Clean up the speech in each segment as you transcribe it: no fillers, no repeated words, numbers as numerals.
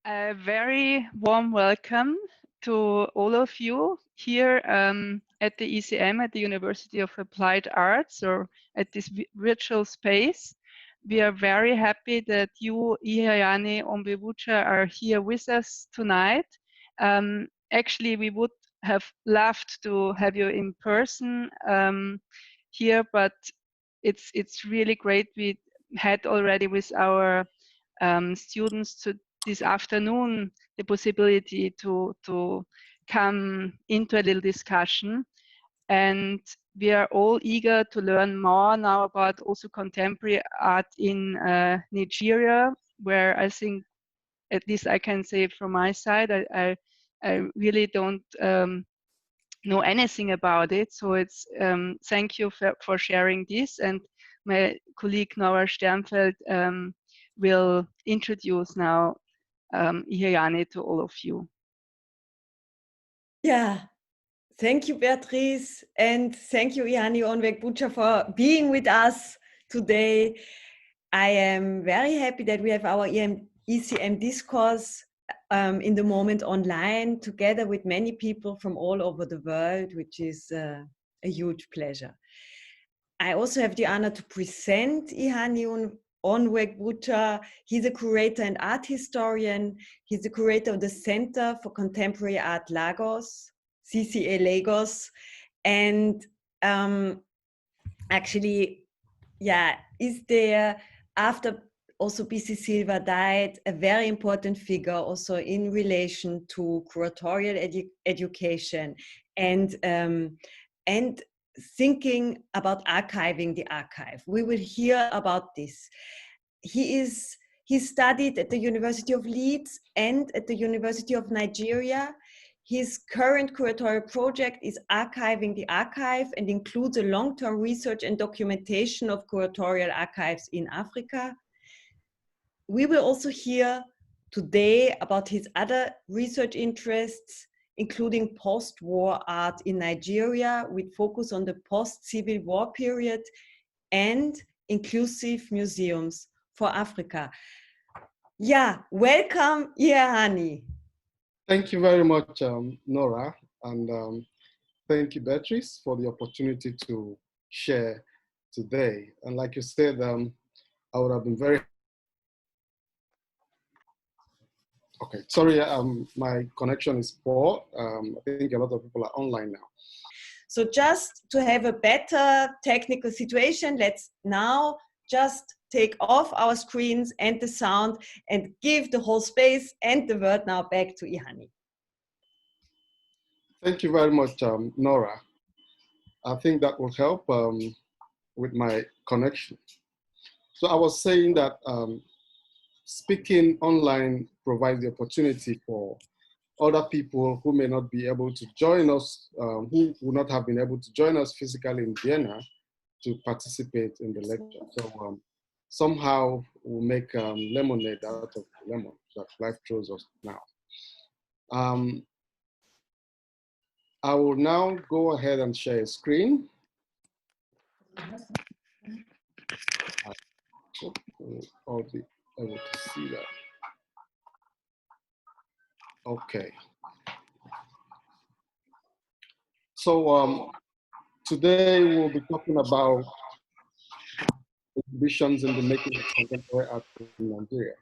A very warm welcome to all of you here at the ECM, at the University of Applied Arts, or at this virtual space. We are very happy that you, Iheanyi Onwuegbucha, are here with us tonight. Actually, we would have loved to have you in person here, but it's really great. We had already with our students this afternoon the possibility to come into a little discussion, and we are all eager to learn more now about also contemporary art in Nigeria, where I think, at least I can say from my side, I really don't know anything about it. So it's thank you for sharing this, and my colleague Nora Sternfeld will introduce now Iheanyi to all of you. Yeah, thank you, Beatrice, and thank you, Iheanyi Onwuegbucha, for being with us today. I am very happy that we have our ECM discourse in the moment online, together with many people from all over the world, which is a huge pleasure. I also have the honor to present Iheanyi Onwuegbucha. He's a curator and art historian. He's the curator of the Center for Contemporary Art Lagos, CCA Lagos. And actually, yeah, is there, after also BC Silva died, a very important figure also in relation to curatorial education and thinking about archiving the archive. We will hear about this. He studied at the University of Leeds and at the University of Nigeria. His current curatorial project is archiving the archive and includes a long-term research and documentation of curatorial archives in Africa. We will also hear today about his other research interests, including post-war art in Nigeria, with focus on the post-Civil War period, and inclusive museums for Africa. Yeah, welcome, Iheanyi. Thank you very much, Nora, and thank you, Beatrice, for the opportunity to share today. And like you said, I would have been very okay. Sorry, my connection is poor. I think a lot of people are online now. So just to have a better technical situation, let's now just take off our screens and the sound and give the whole space and the word now back to Iheanyi. Thank you very much, Nora. I think that will help with my connection. So I was saying that speaking online provides the opportunity for other people who may not be able to join us, who would not have been able to join us physically in Vienna, to participate in the lecture. So somehow we'll make lemonade out of lemon that life throws us now. I will now go ahead and share a screen. I'll be able to see that. Okay. So today we'll be talking about exhibitions in the making of contemporary art in Nigeria.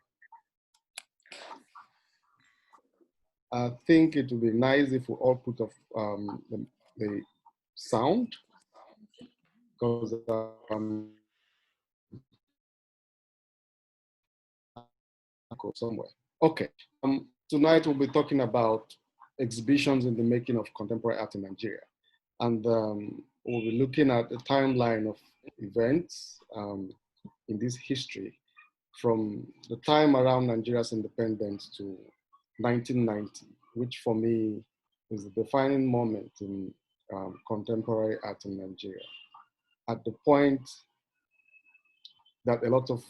I think it would be nice if we all put off the sound, because go somewhere. Okay. Tonight we'll be talking about exhibitions in the making of contemporary art in Nigeria, and we'll be looking at the timeline of events in this history from the time around Nigeria's independence to 1990, which for me is the defining moment in contemporary art in Nigeria. At the point that a lot of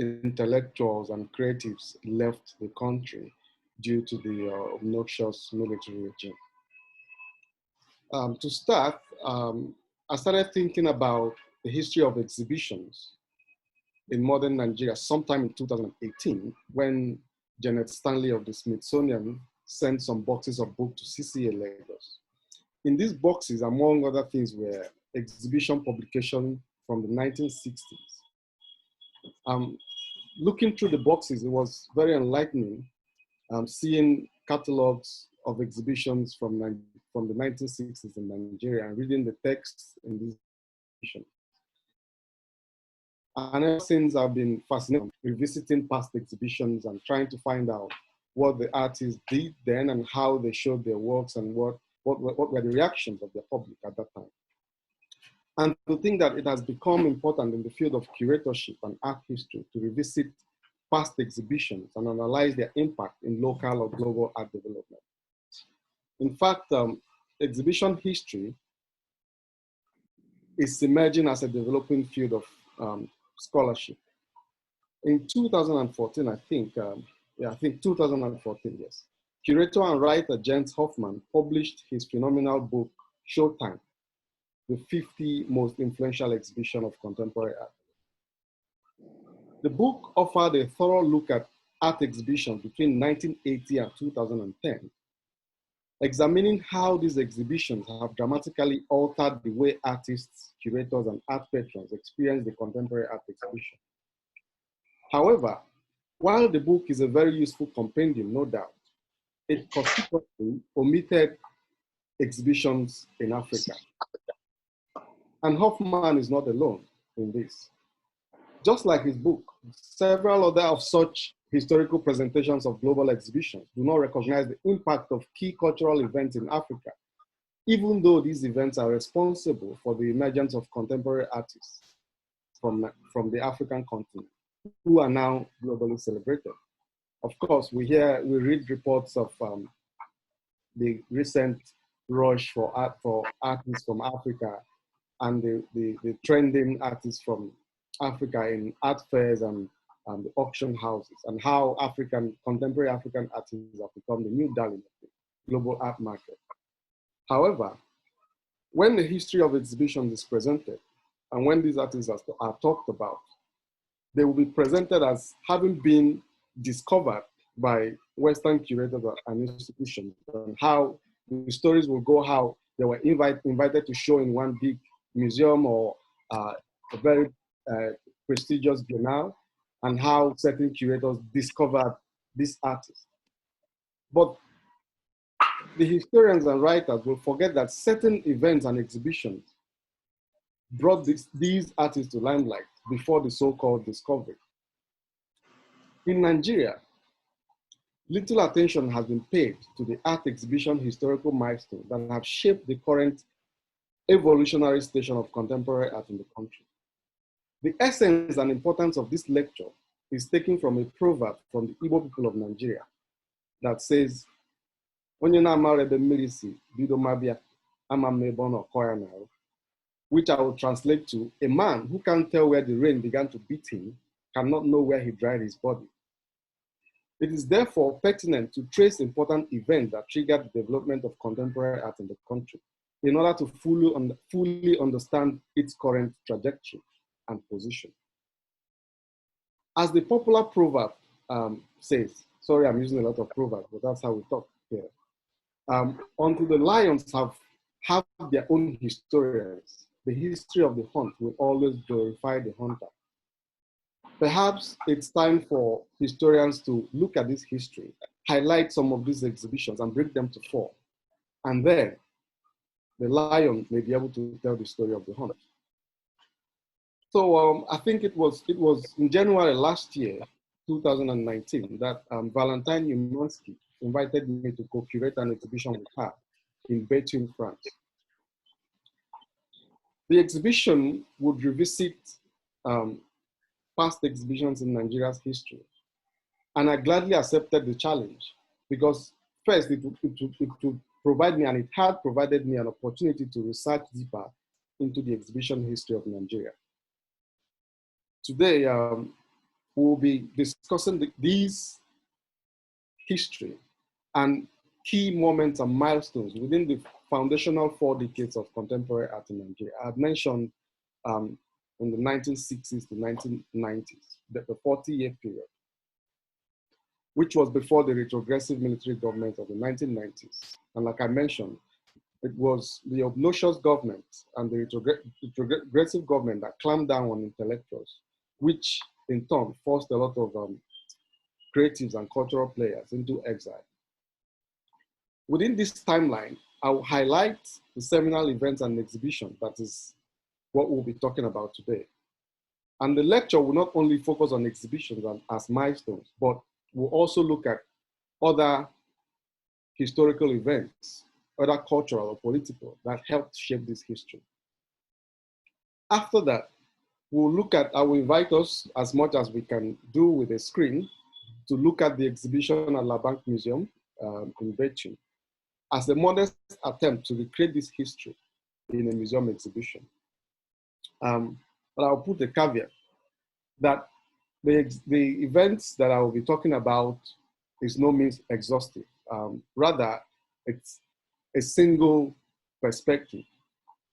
intellectuals and creatives left the country due to the obnoxious military regime. To start, I started thinking about the history of exhibitions in modern Nigeria sometime in 2018 when Janet Stanley of the Smithsonian sent some boxes of books to CCA Lagos. In these boxes, among other things, were exhibition publication from the 1960s. Looking through the boxes, it was very enlightening seeing catalogs of exhibitions from the 1960s in Nigeria and reading the texts in these exhibitions. And ever since, I've been fascinated revisiting past exhibitions and trying to find out what the artists did then and how they showed their works and what were the reactions of the public at that time. And to think that it has become important in the field of curatorship and art history to revisit past exhibitions and analyze their impact in local or global art development. In fact, exhibition history is emerging as a developing field of scholarship. In 2014, I think 2014, yes. Curator and writer Jens Hoffman published his phenomenal book, Showtime, the 50 most influential exhibition of contemporary art. The book offered a thorough look at art exhibitions between 1980 and 2010, examining how these exhibitions have dramatically altered the way artists, curators, and art patrons experience the contemporary art exhibition. However, while the book is a very useful compendium, no doubt, it consequently omitted exhibitions in Africa. And Hoffman is not alone in this. Just like his book, several other of such historical presentations of global exhibitions do not recognize the impact of key cultural events in Africa, even though these events are responsible for the emergence of contemporary artists from the African continent, who are now globally celebrated. Of course, we read reports of the recent rush for artists from Africa and the trending artists from Africa in art fairs and the auction houses, and how contemporary African artists have become the new darling of the global art market. However, when the history of exhibitions is presented, and when these artists are talked about, they will be presented as having been discovered by Western curators and institutions, and how the stories will go how they were invited to show in one big museum or a very prestigious biennale, and how certain curators discovered this artist. But the historians and writers will forget that certain events and exhibitions brought these artists to limelight before the so-called discovery. In Nigeria, little attention has been paid to the art exhibition historical milestones that have shaped the current evolutionary station of contemporary art in the country. The essence and importance of this lecture is taken from a proverb from the Igbo people of Nigeria that says, which I will translate to, a man who can't tell where the rain began to beat him cannot know where he dried his body. It is therefore pertinent to trace important events that triggered the development of contemporary art in the country in order to fully understand its current trajectory and position. As the popular proverb says, sorry, I'm using a lot of proverbs, but that's how we talk here. Until the lions have their own historians, the history of the hunt will always glorify the hunter. Perhaps it's time for historians to look at this history, highlight some of these exhibitions and bring them to fore. And then the lion may be able to tell the story of the hunt. So I think it was in January last year, 2019, that Valentine Umansky invited me to co-curate an exhibition with her in Béthune, France. The exhibition would revisit past exhibitions in Nigeria's history. And I gladly accepted the challenge because first it would provide me, and it had provided me, an opportunity to research deeper into the exhibition history of Nigeria. Today, we'll be discussing these history and key moments and milestones within the foundational 4 decades of contemporary art in Nigeria. I've mentioned in the 1960s to 1990s, the 40-year period, which was before the retrogressive military government of the 1990s. And like I mentioned, it was the obnoxious government and the retrogressive government that clamped down on intellectuals, which in turn forced a lot of creatives and cultural players into exile. Within this timeline, I will highlight the seminal events and exhibitions that is what we'll be talking about today. And the lecture will not only focus on exhibitions as milestones, but we'll also look at other historical events, other cultural or political, that helped shape this history. After that, we'll look at, I will invite us as much as we can do with a screen to look at the exhibition at Labanque Museum in Beijing as a modest attempt to recreate this history in a museum exhibition. But I'll put a caveat that the events that I will be talking about is no means exhaustive. Rather, it's a single perspective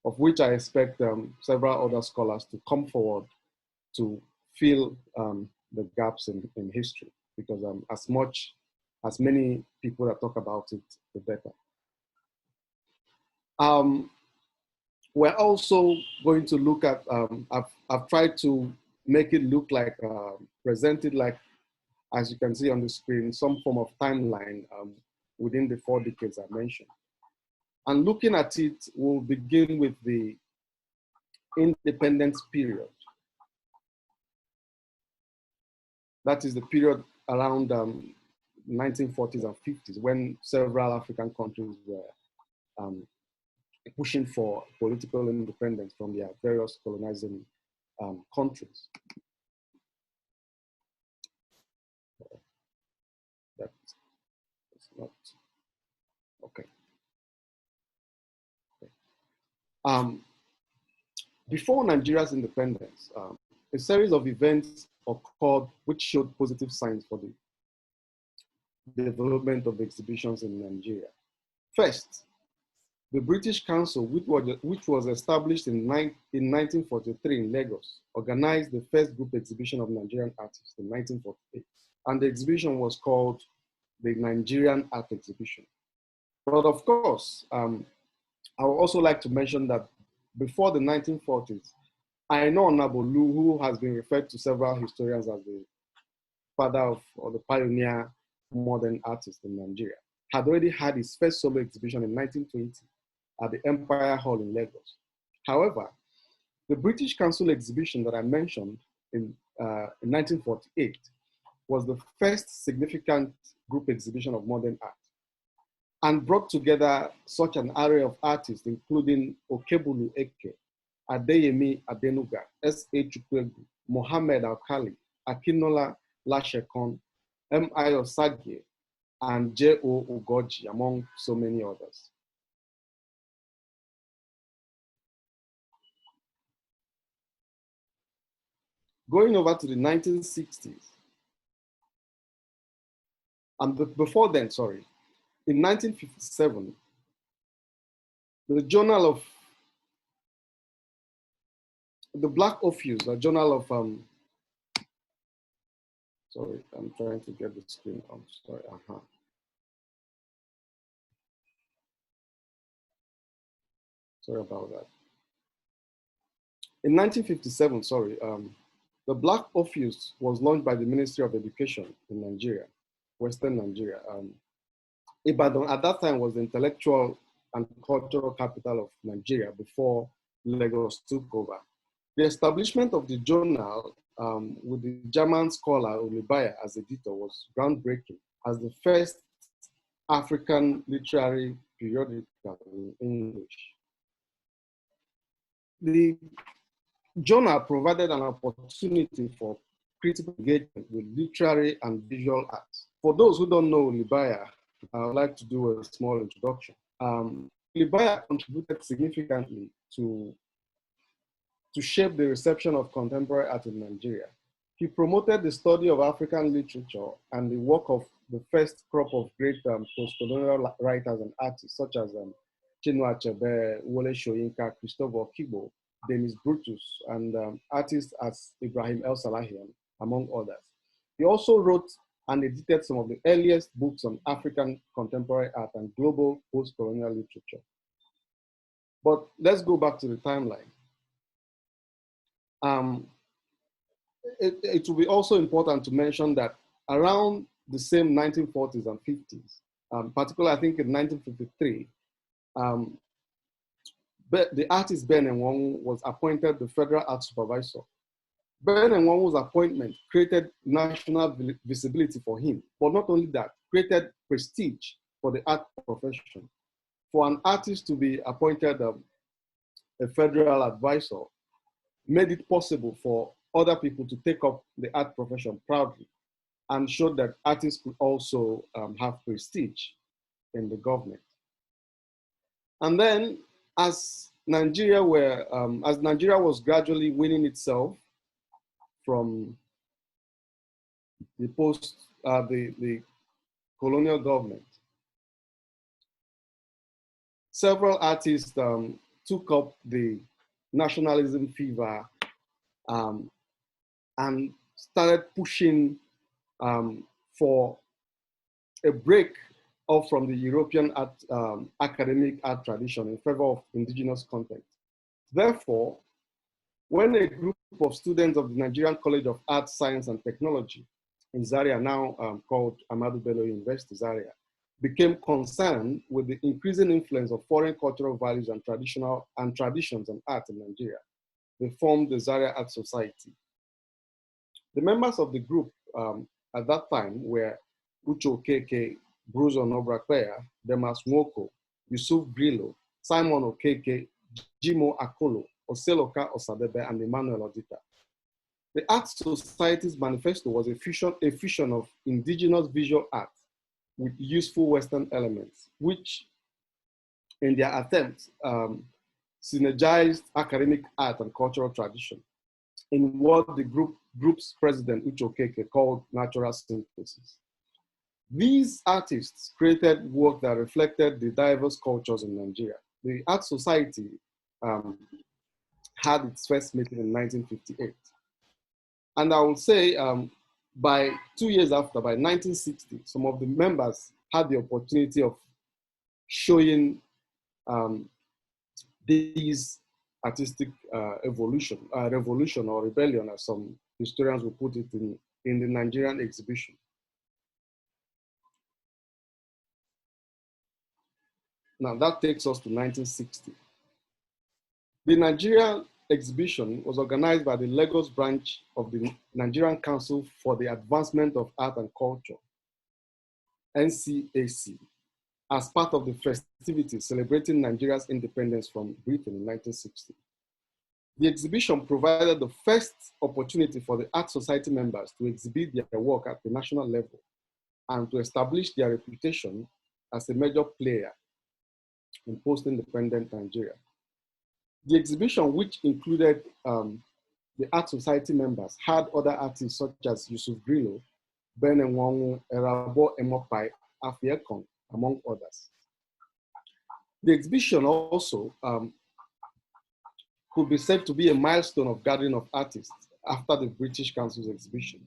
of which I expect several other scholars to come forward to fill the gaps in history, because as many people that talk about it, the better. We're also going to look at, I've tried to make it look like, present it like, as you can see on the screen, some form of timeline within the 4 decades I mentioned. And looking at it, we'll begin with the independence period. That is the period around 1940s and 50s, when several African countries were pushing for political independence from their various colonizing countries. That's not, okay. Before Nigeria's independence, a series of events occurred which showed positive signs for the development of exhibitions in Nigeria. First, the British Council, which was established in 1943 in Lagos, organized the first group exhibition of Nigerian artists in 1948. And the exhibition was called the Nigerian Art Exhibition. But of course, I would also like to mention that before the 1940s, Iheanyi Onwuegbucha, who has been referred to several historians as the father of, or the pioneer modern artist in Nigeria, had already had his first solo exhibition in 1920 at the Empire Hall in Lagos. However, the British Council exhibition that I mentioned in 1948 was the first significant group exhibition of modern art, and brought together such an array of artists, including Okebulu Eke, Adeyemi Adenuga, S.A. Chukwuegu, Mohammed Alkali, Akinola Lashekon, M.I. Osage, and J.O. Ugoji, among so many others. Going over to the 1960s, and before then, sorry, in 1957, the Journal of the Black Orpheus, a journal of, sorry, I'm trying to get the screen on, sorry, Sorry about that. In 1957, sorry, the Black Orpheus was launched by the Ministry of Education in Nigeria, Western Nigeria. Ibadan at that time was the intellectual and cultural capital of Nigeria before Lagos took over. The establishment of the journal with the German scholar Olibaya as editor was groundbreaking as the first African literary periodical in English. The journal provided an opportunity for critical engagement with literary and visual arts. For those who don't know Olibaya, I would like to do a small introduction. Olibaya contributed significantly to shape the reception of contemporary art in Nigeria. He promoted the study of African literature and the work of the first crop of great post-colonial writers and artists, such as Chinua Achebe, Wole Soyinka, Christopher Kibo, Demis Brutus and artists as Ibrahim El Salahian, among others. He also wrote and edited some of the earliest books on African contemporary art and global post-colonial literature. But let's go back to the timeline. It will be also important to mention that around the same 1940s and 50s, particularly I think in 1953, the artist Ben Onwuegbucha was appointed the federal art supervisor. Ben Onwuegbucha's appointment created national visibility for him, but not only that, created prestige for the art profession. For an artist to be appointed a federal advisor made it possible for other people to take up the art profession proudly and showed that artists could also have prestige in the government. And then as Nigeria was gradually winning itself from the the colonial government, several artists took up the nationalism fever and started pushing for a break off from the European art, academic art tradition in favor of indigenous content. Therefore, when a group of students of the Nigerian College of Art, Science and Technology in Zaria, now called Ahmadu Bello University Zaria, became concerned with the increasing influence of foreign cultural values and traditions and art in Nigeria, they formed the Zaria Art Society. The members of the group at that time were Uche Okeke, Bruce Onobrakweya, Demas Nwoko, Yusuf Grillo, Simon Okeke, Jimo Akolo, Oseloka Osadebe, and Emmanuel Odita. The Art Society's manifesto was a fusion of indigenous visual art with useful Western elements, which in their attempts synergized academic art and cultural tradition in what the group's president, Uche Okeke, called natural synthesis. These artists created work that reflected the diverse cultures in Nigeria. The Art Society had its first meeting in 1958. And I will say by 2 years after, by 1960, some of the members had the opportunity of showing these artistic revolution or rebellion, as some historians will put it, in the Nigerian exhibition. Now that takes us to 1960. The Nigerian exhibition was organized by the Lagos branch of the Nigerian Council for the Advancement of Art and Culture, NCAC, as part of the festivities celebrating Nigeria's independence from Britain in 1960. The exhibition provided the first opportunity for the Art Society members to exhibit their work at the national level and to establish their reputation as a major player in post-independent Nigeria. The exhibition, which included the Art Society members, had other artists such as Yusuf Grillo, Ben Onwuegbucha, Erabo Emopai, Afiekon, among others. The exhibition also could be said to be a milestone of gathering of artists after the British Council's exhibition,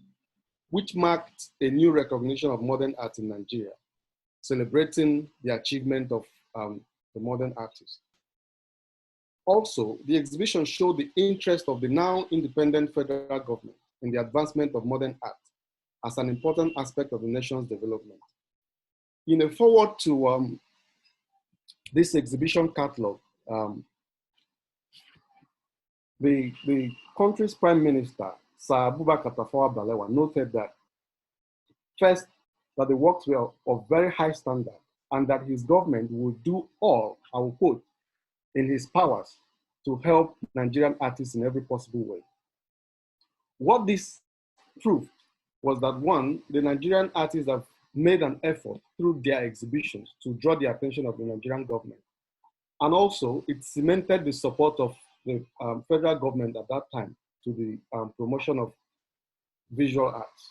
which marked a new recognition of modern art in Nigeria, celebrating the achievement of the modern artist. Also, the exhibition showed the interest of the now independent federal government in the advancement of modern art as an important aspect of the nation's development. In a foreword to this exhibition catalog, the country's Prime Minister, Sir Abubakar Tafawa Balewa, noted that first, that the works were of very high standard and that his government would do all, I will quote, in his powers to help Nigerian artists in every possible way. What this proved was that, one, the Nigerian artists have made an effort through their exhibitions to draw the attention of the Nigerian government. And also, it cemented the support of the federal government at that time to the promotion of visual arts.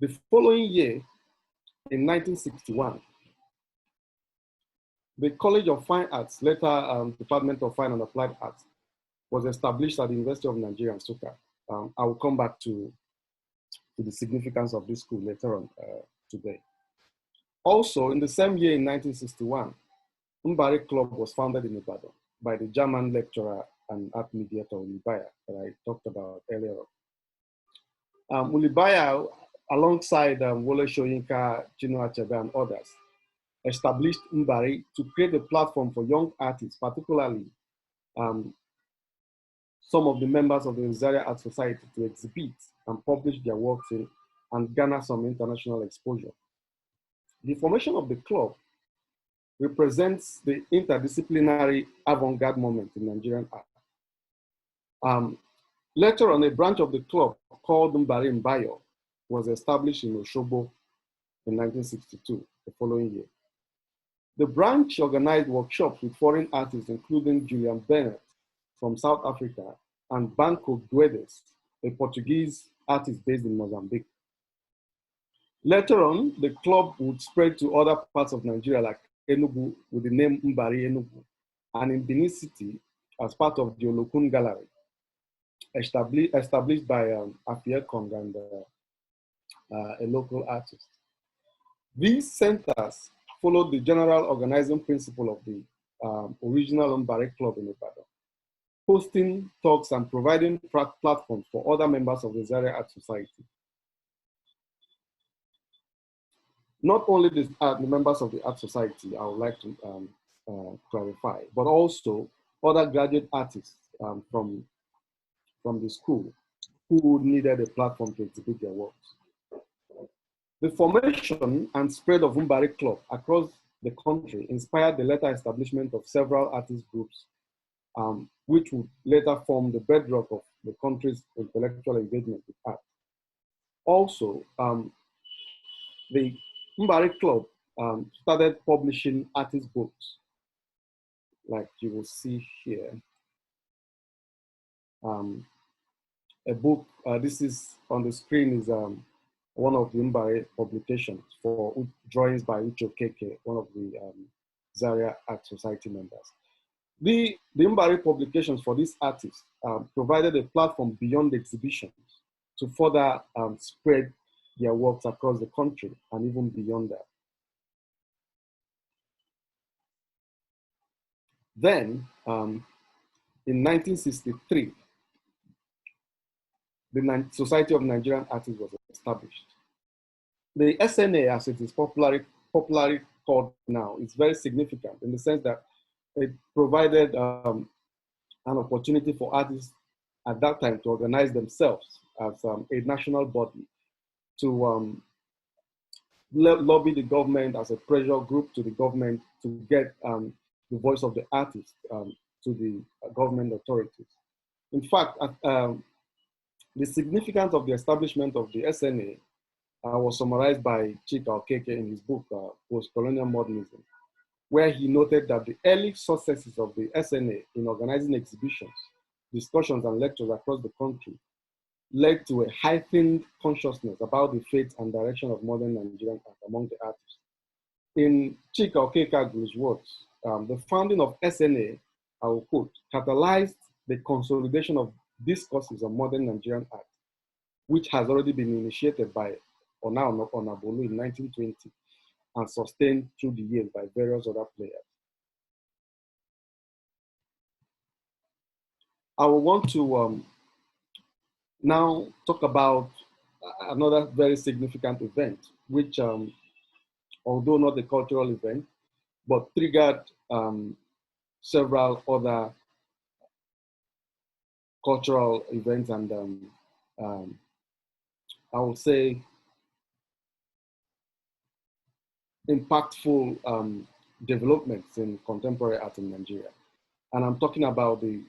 The following year, in 1961, The College of Fine Arts, later Department of Fine and Applied Arts, was established at the University of Nigeria, Nsukka. I will come back to the significance of this school later on today. Also, in the same year in 1961, Mbari Club was founded in Ibadan by the German lecturer and art mediator Ulibaya that I talked about earlier. Ulibaya, alongside Wole Soyinka, Chinua Achebe, and others, established Mbari to create a platform for young artists, particularly some of the members of the Zaria Art Society, to exhibit and publish their works in and garner some international exposure. The formation of the club represents the interdisciplinary avant-garde moment in Nigerian art. Later on, a branch of the club called Mbari Mbayo was established in Osogbo in 1962, the following year. The branch organized workshops with foreign artists, including Julian Bennett from South Africa and Banco Guedes, a Portuguese artist based in Mozambique. Later on, the club would spread to other parts of Nigeria like Enugu with the name Mbari Enugu, and in Benin City as part of the Olokun Gallery, established by Afia Kong and a local artist. These centers followed the general organizing principle of the original Mbari Club in Ibadan, hosting talks and providing platforms for other members of the Zaria Art Society. Not only the members of the Art Society, I would like to clarify, but also other graduate artists from the school who needed a platform to exhibit their works. The formation and spread of Mbari Club across the country inspired the later establishment of several artist groups, which would later form the bedrock of the country's intellectual engagement with art. Also, the Mbari Club started publishing artist books, like you will see here. A book, this is on the screen, is one of the Mbari publications for drawings by Uche Okeke, one of the Zaria Art Society members. The Mbari publications for these artists provided a platform beyond the exhibitions to further spread their works across the country and even beyond that. Then, in 1963, the Society of Nigerian Artists was established. The SNA, as it is popularly called now, is very significant in the sense that it provided an opportunity for artists at that time to organize themselves as a national body to lobby the government as a pressure group to the government to get the voice of the artists to the government authorities. In fact, the significance of the establishment of the SNA was summarized by Chika Okeke in his book, Post-Colonial Modernism, where he noted that the early successes of the SNA in organizing exhibitions, discussions, and lectures across the country led to a heightened consciousness about the fate and direction of modern Nigerian art among the artists. In Chika Okekagu's words, the founding of SNA, I will quote, catalyzed the consolidation of discourses on modern Nigerian art, which has already been initiated by Ona Onabolu in 1920 and sustained through the years by various other players. I will want to now talk about another very significant event, which, although not a cultural event, but triggered several other cultural events and I would say impactful developments in contemporary art in Nigeria. And I'm talking about the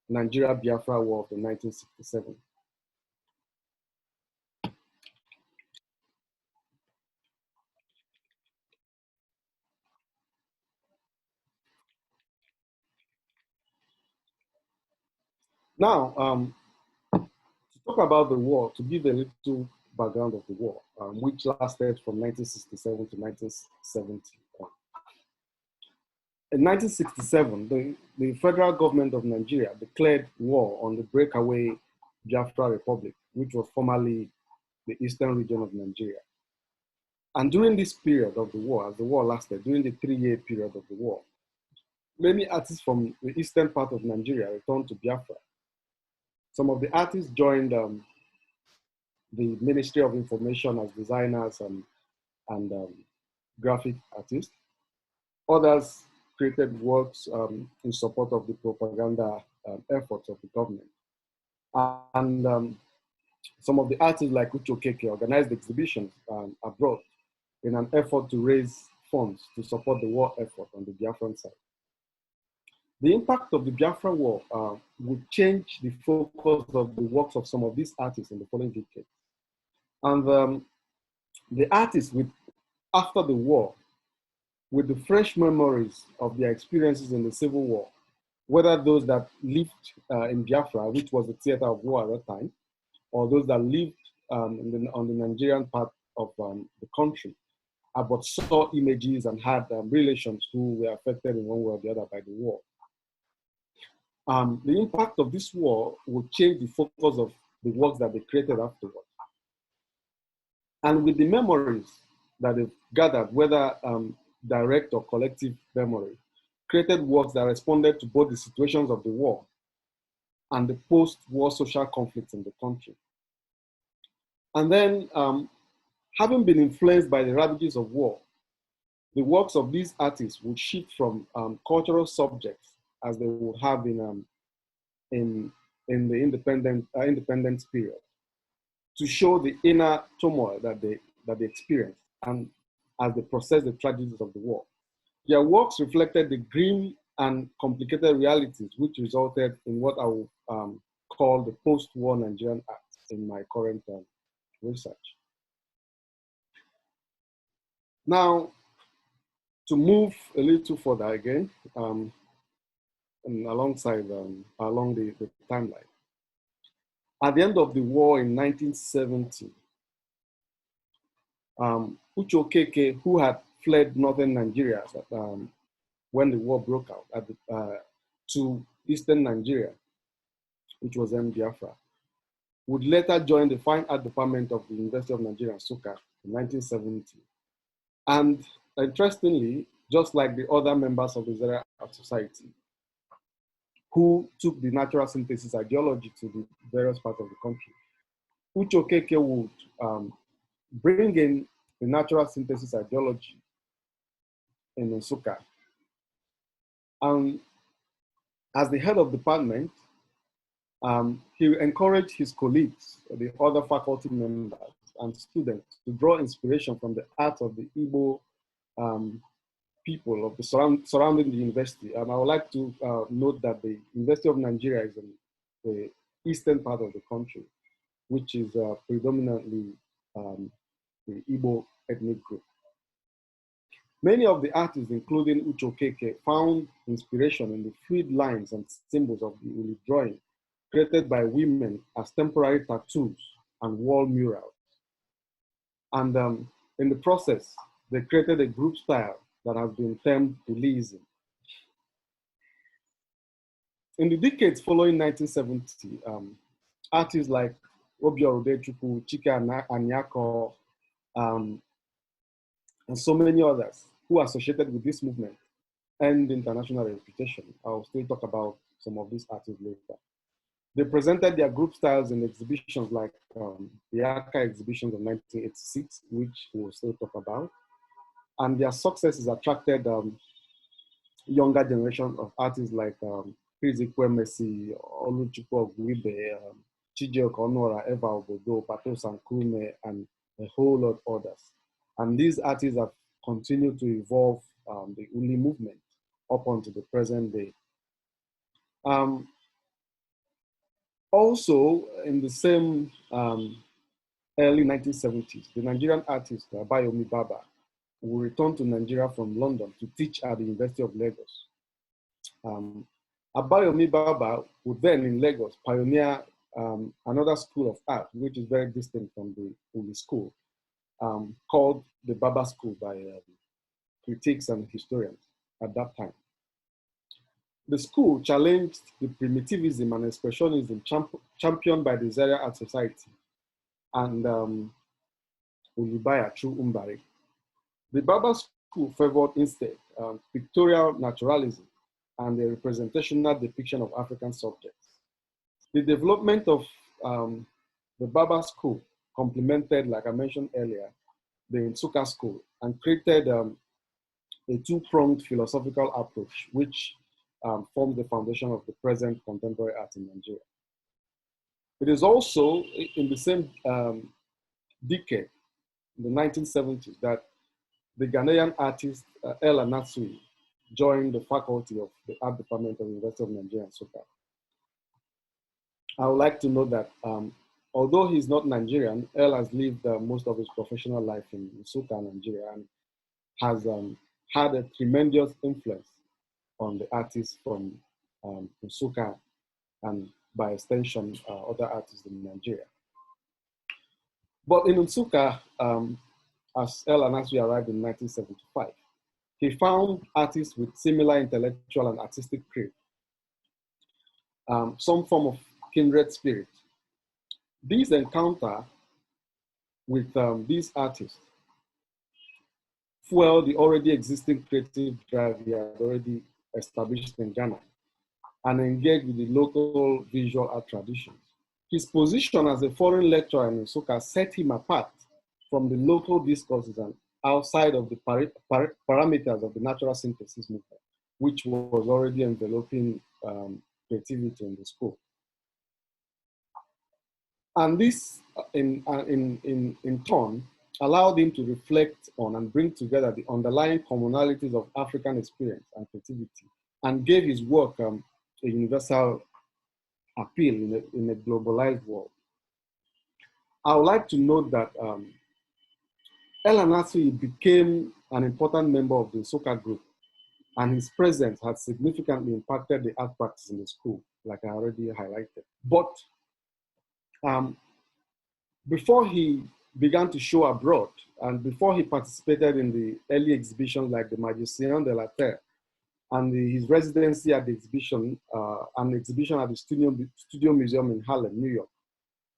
Nigeria-Biafra War of 1967. Now, to talk about the war, to give a little background of the war, which lasted from 1967 to 1970. In 1967, the federal government of Nigeria declared war on the breakaway Biafra Republic, which was formerly the eastern region of Nigeria. And during this period of the war, as the war lasted, during the 3-year period of the war, many artists from the eastern part of Nigeria returned to Biafra. Some of the artists joined the Ministry of Information as designers and graphic artists. Others created works in support of the propaganda efforts of the government. And some of the artists like Uche Okeke organized exhibitions abroad in an effort to raise funds to support the war effort on the Biafran side. The impact of the Biafra War would change the focus of the works of some of these artists in the following decades. And the artists after the war, with the fresh memories of their experiences in the Civil War, whether those that lived in Biafra, which was the theater of war at that time, or those that lived on the Nigerian part of the country, but saw images and had relations who were affected in one way or the other by the war. The impact of this war would change the focus of the works that they created afterwards. And with the memories that they've gathered, whether direct or collective memory, created works that responded to both the situations of the war and the post-war social conflicts in the country. And then, having been influenced by the ravages of war, the works of these artists would shift from cultural subjects, as they would have in the independence period, to show the inner turmoil that they experienced and as they processed the tragedies of the war. Their works reflected the grim and complicated realities which resulted in what I will call the post-war Nigerian art in my current research. Now, to move a little further again, and along the timeline. At the end of the war in 1970, Uche Okeke, who had fled northern Nigeria when the war broke out to eastern Nigeria, which was Biafra, would later join the Fine Art Department of the University of Nigeria, Nsukka, in 1970. And interestingly, just like the other members of the Zaria Art Society, who took the natural synthesis ideology to the various parts of the country, Uche Okeke would bring in the natural synthesis ideology in Nsukka. And as the head of the department, he encouraged his colleagues, the other faculty members and students, to draw inspiration from the art of the Igbo people of the surrounding the university. And I would like to note that the University of Nigeria is in the eastern part of the country, which is predominantly the Igbo ethnic group. Many of the artists, including Uche Okeke, found inspiration in the fluid lines and symbols of the Uli drawing created by women as temporary tattoos and wall murals. And in the process, they created a group style that has been termed Uliism. In the decades following 1970, artists like Obiora Udechukwu, Chike Anyako, and so many others who are associated with this movement earned international reputation. I'll still talk about some of these artists later. They presented their group styles in exhibitions like the Aka exhibitions of 1986, which we'll still talk about. And their successes attracted younger generation of artists like Prism, Oluchukwu Ogwibe, Chijioke Onora, Eva Obodo, Pato Sankume, and a whole lot of others. And these artists have continued to evolve the Uli movement up until the present day. Also, in the same early 1970s, the Nigerian artist Abayomi Baba will return to Nigeria from London to teach at the University of Lagos. Abayomi Baba would then in Lagos pioneer another school of art, which is very distinct from the Uli school, called the Baba School by critics and historians at that time. the school challenged the primitivism and expressionism championed by the Zaria Art Society and Ulibaya through Umbari. The Baba school favored instead pictorial naturalism and the representational depiction of African subjects. The development of the Baba school complemented, like I mentioned earlier, the Nsukka school and created a two-pronged philosophical approach, which formed the foundation of the present contemporary art in Nigeria. It is also in the same decade, in the 1970s, that the Ghanaian artist Ella Natsui joined the faculty of the art department of the University of Nigeria, Nsukka. I would like to note that although he's not Nigerian, El has lived most of his professional life in Nsukka, Nigeria, and has had a tremendous influence on the artists from Nsukka and by extension, other artists in Nigeria. But in Nsukka, as El Anaswi arrived in 1975, he found artists with similar intellectual and artistic creed, some form of kindred spirit. This encounter with these artists fueled the already existing creative drive he had already established in Ghana and engaged with the local visual art traditions. His position as a foreign lecturer in Nsukka set him apart from the local discourses and outside of the parameters of the natural synthesis movement, which was already enveloping creativity in the school. And this, in turn, allowed him to reflect on and bring together the underlying commonalities of African experience and creativity, and gave his work a universal appeal in a globalized world. I would like to note that El Anaswi became an important member of the Nsukka group, and his presence had significantly impacted the art practice in the school, like I already highlighted. But before he began to show abroad, and before he participated in the early exhibitions like the Magicien de la Terre, and his residency at the exhibition, an exhibition at the Studio Museum in Harlem, New York,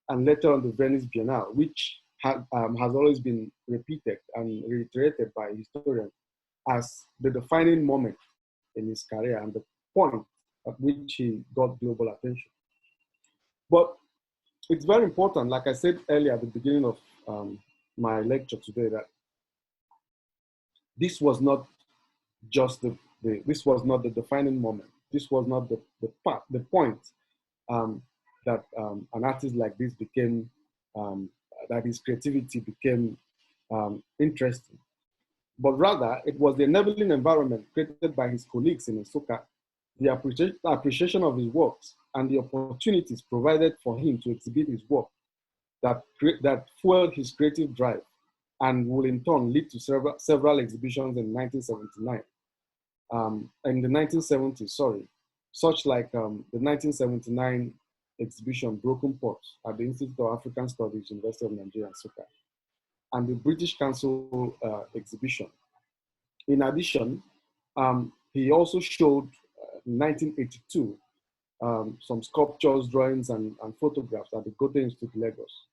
and later on the Venice Biennale, which has always been repeated and reiterated by historians as the defining moment in his career and the point at which he got global attention. But it's very important, like I said earlier at the beginning of my lecture today, that this was not just this was not the defining moment. This was not the point that an artist like this became, that his creativity became interesting. But rather, it was the enabling environment created by his colleagues in Nsukka, the appreciation of his works, and the opportunities provided for him to exhibit his work that fueled his creative drive and will in turn lead to several exhibitions in 1979. In the 1970s, such like the 1979 exhibition Broken Pots at the Institute of African Studies, University of Nigeria, Nsukka, and the British Council exhibition. In addition, he also showed in 1982 some sculptures, drawings, and photographs at the Goethe Institute, Lagos.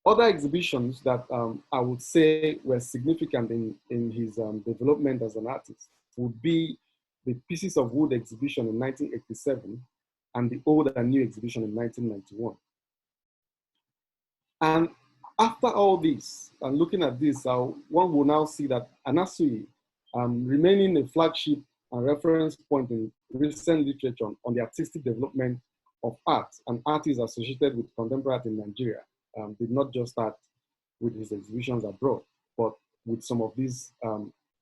Other exhibitions that I would say were significant in his development as an artist would be the Pieces of Wood exhibition in 1987 and the Old and New exhibition in 1991. And after all this, and looking at this, one will now see that Anasui, remaining a flagship and reference point in recent literature on the artistic development of art and artists associated with contemporary art in Nigeria, did not just start with his exhibitions abroad, but with some of these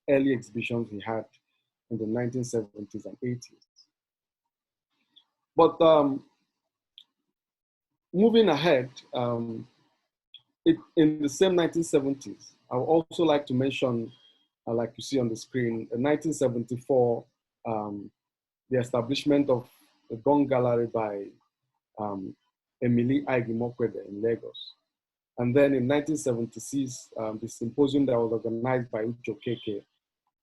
early exhibitions he had in the 1970s and 80s. But moving ahead, in the same 1970s, I would also like to mention, like you see on the screen, in 1974, the establishment of the Gong Gallery by Emily Iheanyi in Lagos. And then in 1976, the symposium that was organized by Ucho Keke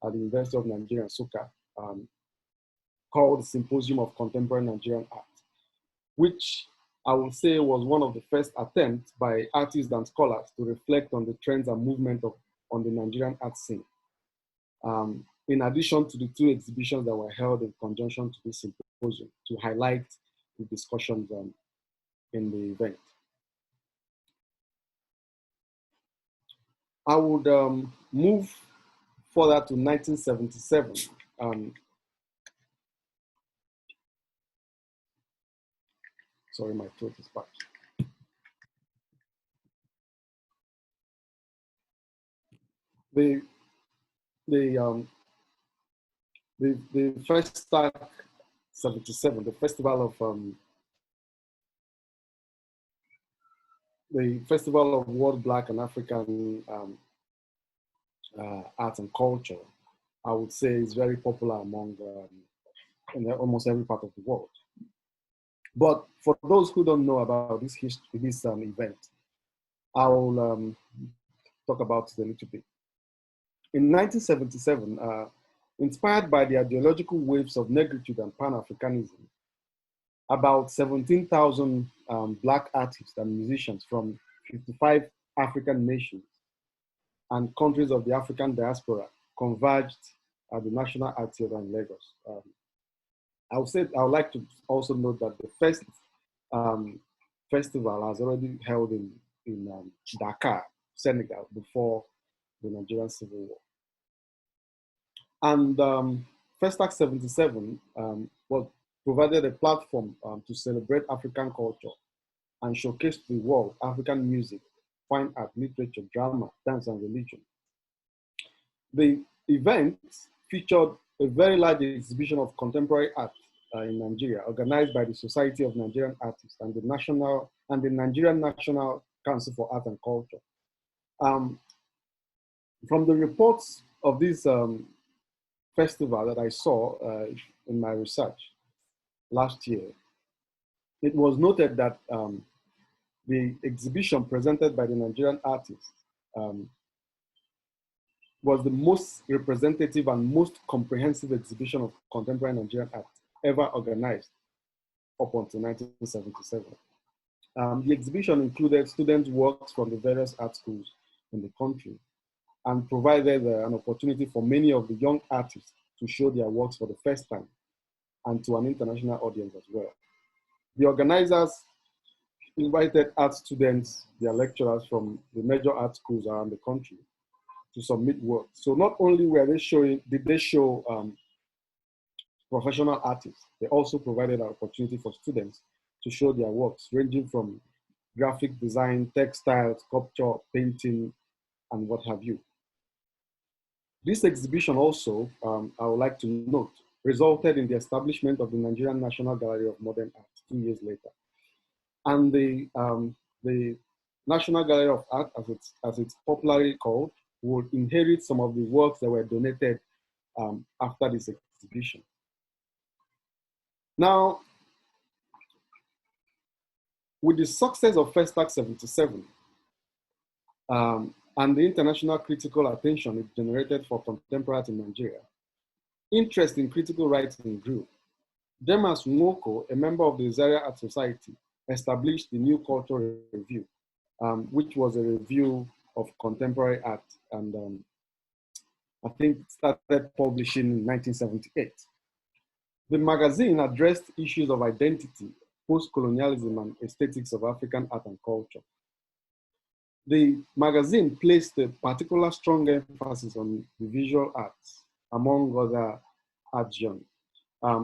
at the University of Nigeria, Nsukka, called the Symposium of Contemporary Nigerian Art, which I would say was one of the first attempts by artists and scholars to reflect on the trends and movement on the Nigerian art scene. In addition to the two exhibitions that were held in conjunction to this symposium to highlight the discussions in the event. I would move further to 1977. Sorry, my throat is back. The Festac 77, the Festival of World Black and African Art and Culture, I would say is very popular among in almost every part of the world. But for those who don't know about this event, I will talk about it a little bit. In 1977, inspired by the ideological waves of negritude and Pan-Africanism, about 17,000 Black artists and musicians from 55 African nations and countries of the African diaspora converged at the National Art Theatre in Lagos. I would like to also note that the first festival has already held in Dakar, Senegal, before the Nigerian Civil War. And Festac 77 provided a platform to celebrate African culture and showcase to the world African music, fine art, literature, drama, dance, and religion. The event featured a very large exhibition of contemporary art in Nigeria, organized by the Society of Nigerian Artists and the Nigerian National Council for Art and Culture. From the reports of this festival that I saw in my research last year, it was noted that the exhibition presented by the Nigerian artists was the most representative and most comprehensive exhibition of contemporary Nigerian art ever organized up until 1977. The exhibition included students' works from the various art schools in the country and provided an opportunity for many of the young artists to show their works for the first time and to an international audience as well. The organizers invited art students, their lecturers from the major art schools around the country to submit work. So not only did they show professional artists, they also provided an opportunity for students to show their works, ranging from graphic design, textile, sculpture, painting, and what have you. This exhibition also, I would like to note, resulted in the establishment of the Nigerian National Gallery of Modern Art 2 years later. And the National Gallery of Art, as it's popularly called, would inherit some of the works that were donated after this exhibition. Now, with the success of Festac 77 and the international critical attention it generated for contemporary art in Nigeria, interest in critical writing grew. Demas Nwoko, a member of the Zaria Art Society, established the New Culture Review, which was a review of contemporary art, and I think it started publishing in 1978. The magazine addressed issues of identity, post-colonialism, and aesthetics of African art and culture. The magazine placed a particular strong emphasis on the visual arts, among other art genres.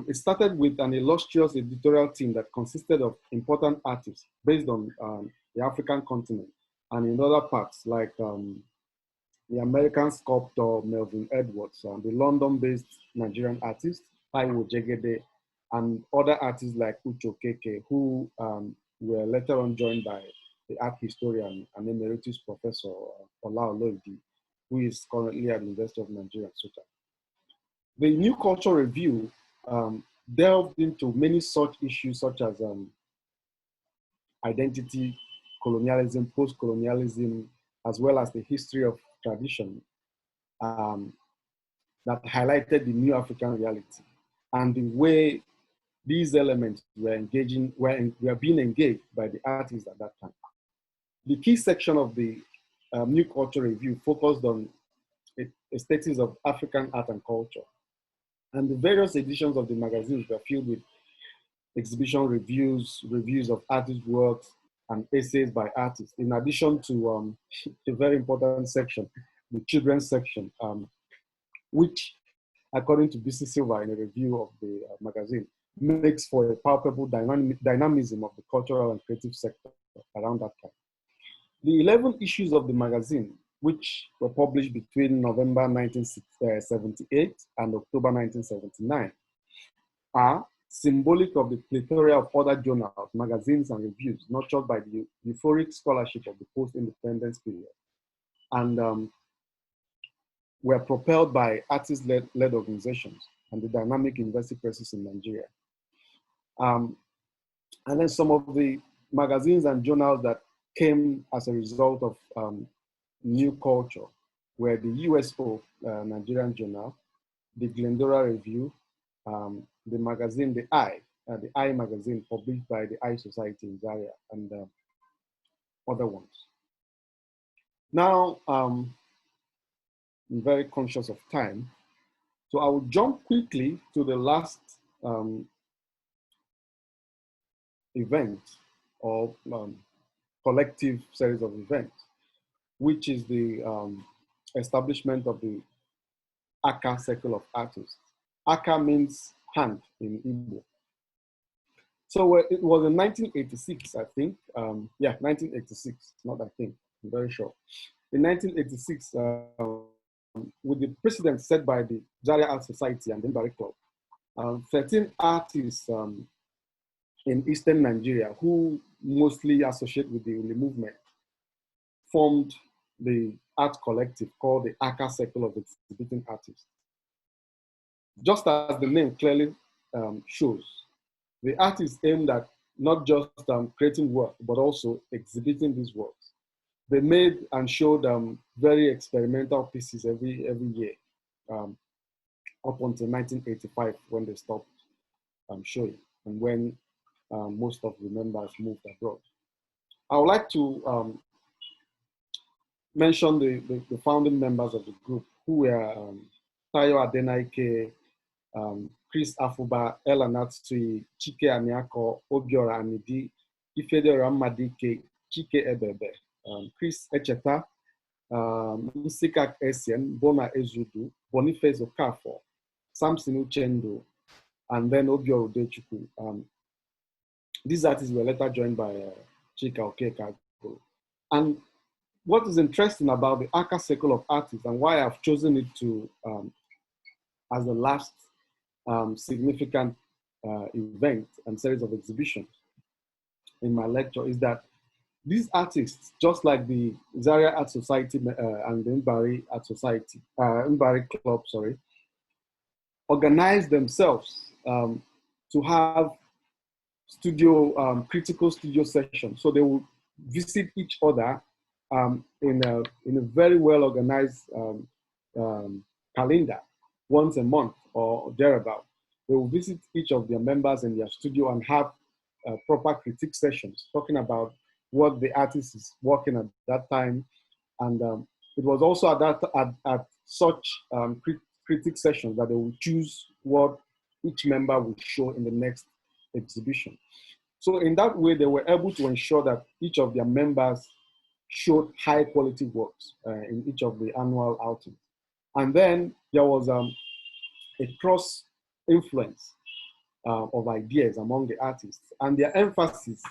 It started with an illustrious editorial team that consisted of important artists based on the African continent and in other parts, like the American sculptor Melvin Edwards, the London-based Nigerian artist Taiwo Jegede, and other artists like Ucho Keke, who were later on joined by the art historian and emeritus professor Ola Oloidi, who is currently at the University of Nigeria, Nsukka. The New Culture Review delved into many such issues such as identity, colonialism, post-colonialism, as well as the history of tradition that highlighted the new African reality. and the way these elements were being engaged by the artists at that time. The key section of the New Culture Review focused on aesthetics of African art and culture. And the various editions of the magazines were filled with exhibition reviews, reviews of artist works, and essays by artists, in addition to a very important section, the children's section, which, according to B.C. Silva in a review of the magazine, makes for a palpable dynamism of the cultural and creative sector around that time. The 11 issues of the magazine, which were published between November 1978 and October 1979, are symbolic of the plethora of other journals, magazines, and reviews nurtured by the euphoric scholarship of the post-independence period, and were propelled by artist-led organizations and the dynamic university presses in Nigeria. And then some of the magazines and journals that came as a result of New Culture were the USO Nigerian Journal, the Glendora Review, the magazine, the I magazine published by the I Society in Zaria, and other ones. Now, I'm very conscious of time, so I will jump quickly to the last event or collective series of events, which is the establishment of the Aka Circle of Artists. Aka means hand in Igbo. So it was in 1986, I think. 1986, not I think, I'm very sure. In 1986, with the precedent set by the Zaria Art Society and the Mbari Club, 13 artists in Eastern Nigeria, who mostly associate with the Uli movement, formed the art collective called the Aka Circle of Exhibiting Artists. Just as the name clearly shows, the artists aimed at not just creating work, but also exhibiting these works. They made and showed very experimental pieces every year, up until 1985, when they stopped showing, and when most of the members moved abroad. I would like to mention the founding members of the group, who were Tayo Adenaike, Chris Afuba, Ella Natsui, Chike Aniako, Obiora Anidi, Ifedora Madike, Chike Ebebe, Chris Echeta, Nsikak Essien, Bona Ezudu, Boniface Okafor, Samson Uchendo, and then Obiora Udechuku. These artists were later joined by Chika Okeka. And what is interesting about the Aka Circle of Artists, and why I've chosen it to as the last significant event and series of exhibitions in my lecture, is that these artists, just like the Zaria Art Society and the Mbari Art Society, Mbari Club, sorry, organized themselves to have critical studio sessions. So they would visit each other in a very well organized calendar, once a month or thereabout. They will visit each of their members in their studio and have proper critique sessions, talking about what the artist is working at that time. And it was also at such critique sessions that they will choose what each member will show in the next exhibition. So in that way, they were able to ensure that each of their members showed high quality works in each of the annual outings. And then there was a cross influence of ideas among the artists, and their emphasis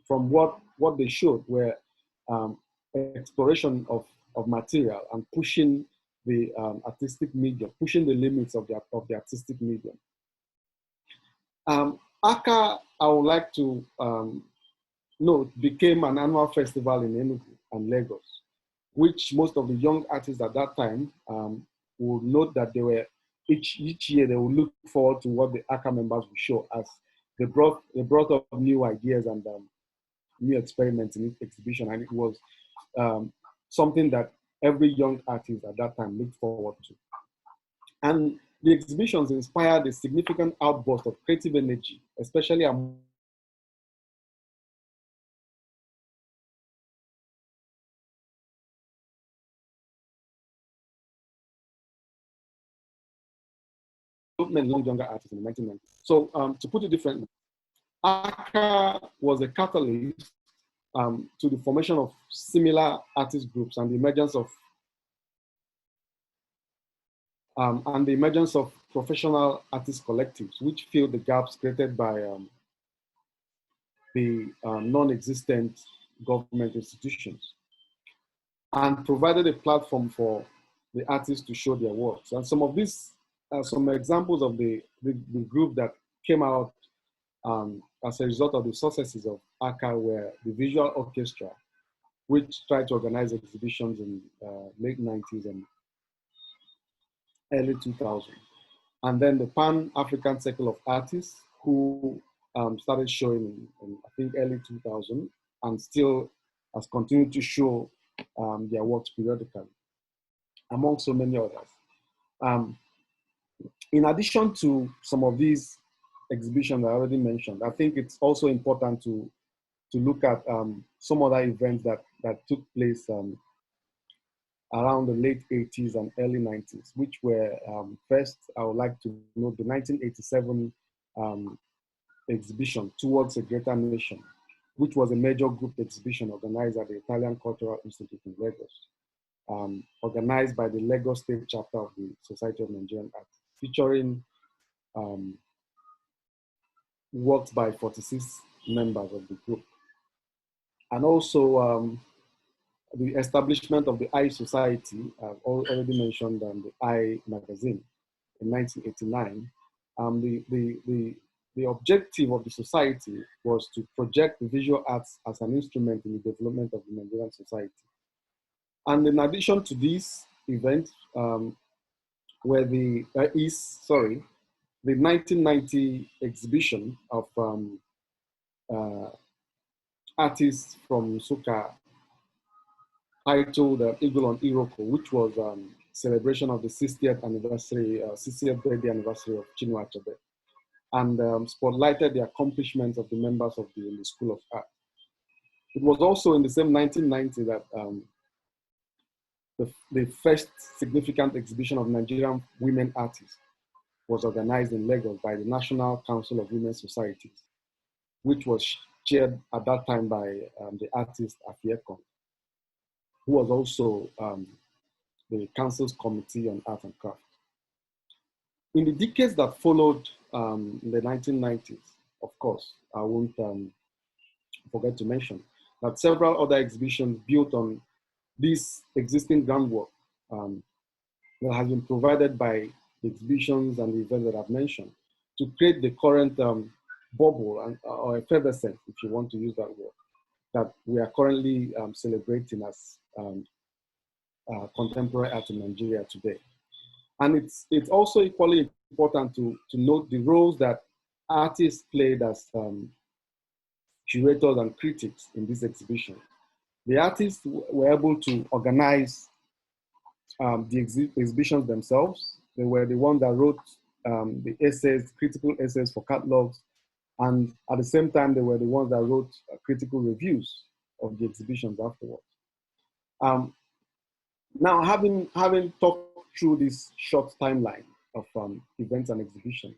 from what they showed were exploration of material and pushing the artistic medium, pushing the limits of the artistic medium. Aka, I would like to note, became an annual festival in Enugu and Lagos, which most of the young artists at that time would note that they were each year they would look forward to what the Aka members would show, as they brought up new ideas and new experiments in each exhibition, and it was something that every young artist at that time looked forward to. And The exhibitions inspired a significant outburst of creative energy, especially among long younger artists in the 1990s. So to put it differently, ACA was a catalyst to the formation of similar artist groups and the emergence of professional artist collectives, which filled the gaps created by the non-existent government institutions, and provided a platform for the artists to show their works. And some of these are some examples of the group that came out as a result of the successes of ACA were the Visual Orchestra, which tried to organize exhibitions in late 90s and early 2000s. And then the Pan-African Circle of Artists, who started showing in, I think, early 2000, and still has continued to show their works periodically, among so many others. In addition to some of these exhibitions I already mentioned, I think it's also important to look at some other events that took place around the late 80s and early 90s, which were first, I would like to note the 1987 exhibition, Towards a Greater Nation, which was a major group exhibition organized at the Italian Cultural Institute in Lagos, organized by the Lagos State chapter of the Society of Nigerian Arts, featuring works by 46 members of the group. And also the establishment of the I Society, I've already mentioned the I magazine in 1989. The objective of the society was to project the visual arts as an instrument in the development of the Nigerian society. And in addition to these events, were the 1990 exhibition of artists from Nsukka, titled Eagle on Iroko, which was celebration of the 60th anniversary, 60th birthday anniversary of Chinua Achebe, and spotlighted the accomplishments of the members of the School of Art. It was also in the same 1990 that the first significant exhibition of Nigerian women artists was organized in Lagos by the National Council of Women Societies, which was chaired at that time by the artist Afiekon, who was also the Council's Committee on Art and Craft. In the decades that followed in the 1990s, of course, I won't forget to mention that several other exhibitions built on this existing groundwork that has been provided by the exhibitions and the events that I've mentioned to create the current bubble or effervescence, if you want to use that word, that we are currently celebrating as contemporary art in Nigeria today. And it's also equally important to note the roles that artists played as curators and critics in this exhibition. The artists were able to organize the exhibitions themselves. They were the ones that wrote the essays, critical essays for catalogs, and at the same time, they were the ones that wrote critical reviews of the exhibitions afterwards. Now, having talked through this short timeline of events and exhibitions,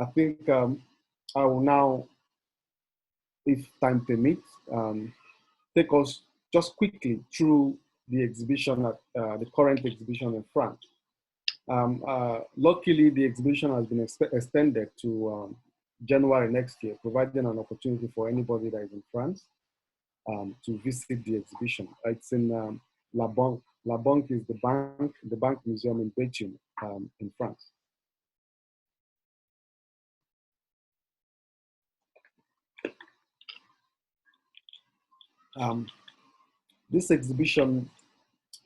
I think I will now, if time permits, take us just quickly through the exhibition, the current exhibition in France. Luckily, the exhibition has been extended to January next year, providing an opportunity for anybody that is in France to visit the exhibition. It's in Labanque. Labanque is the bank museum in Belgium, in France. This exhibition,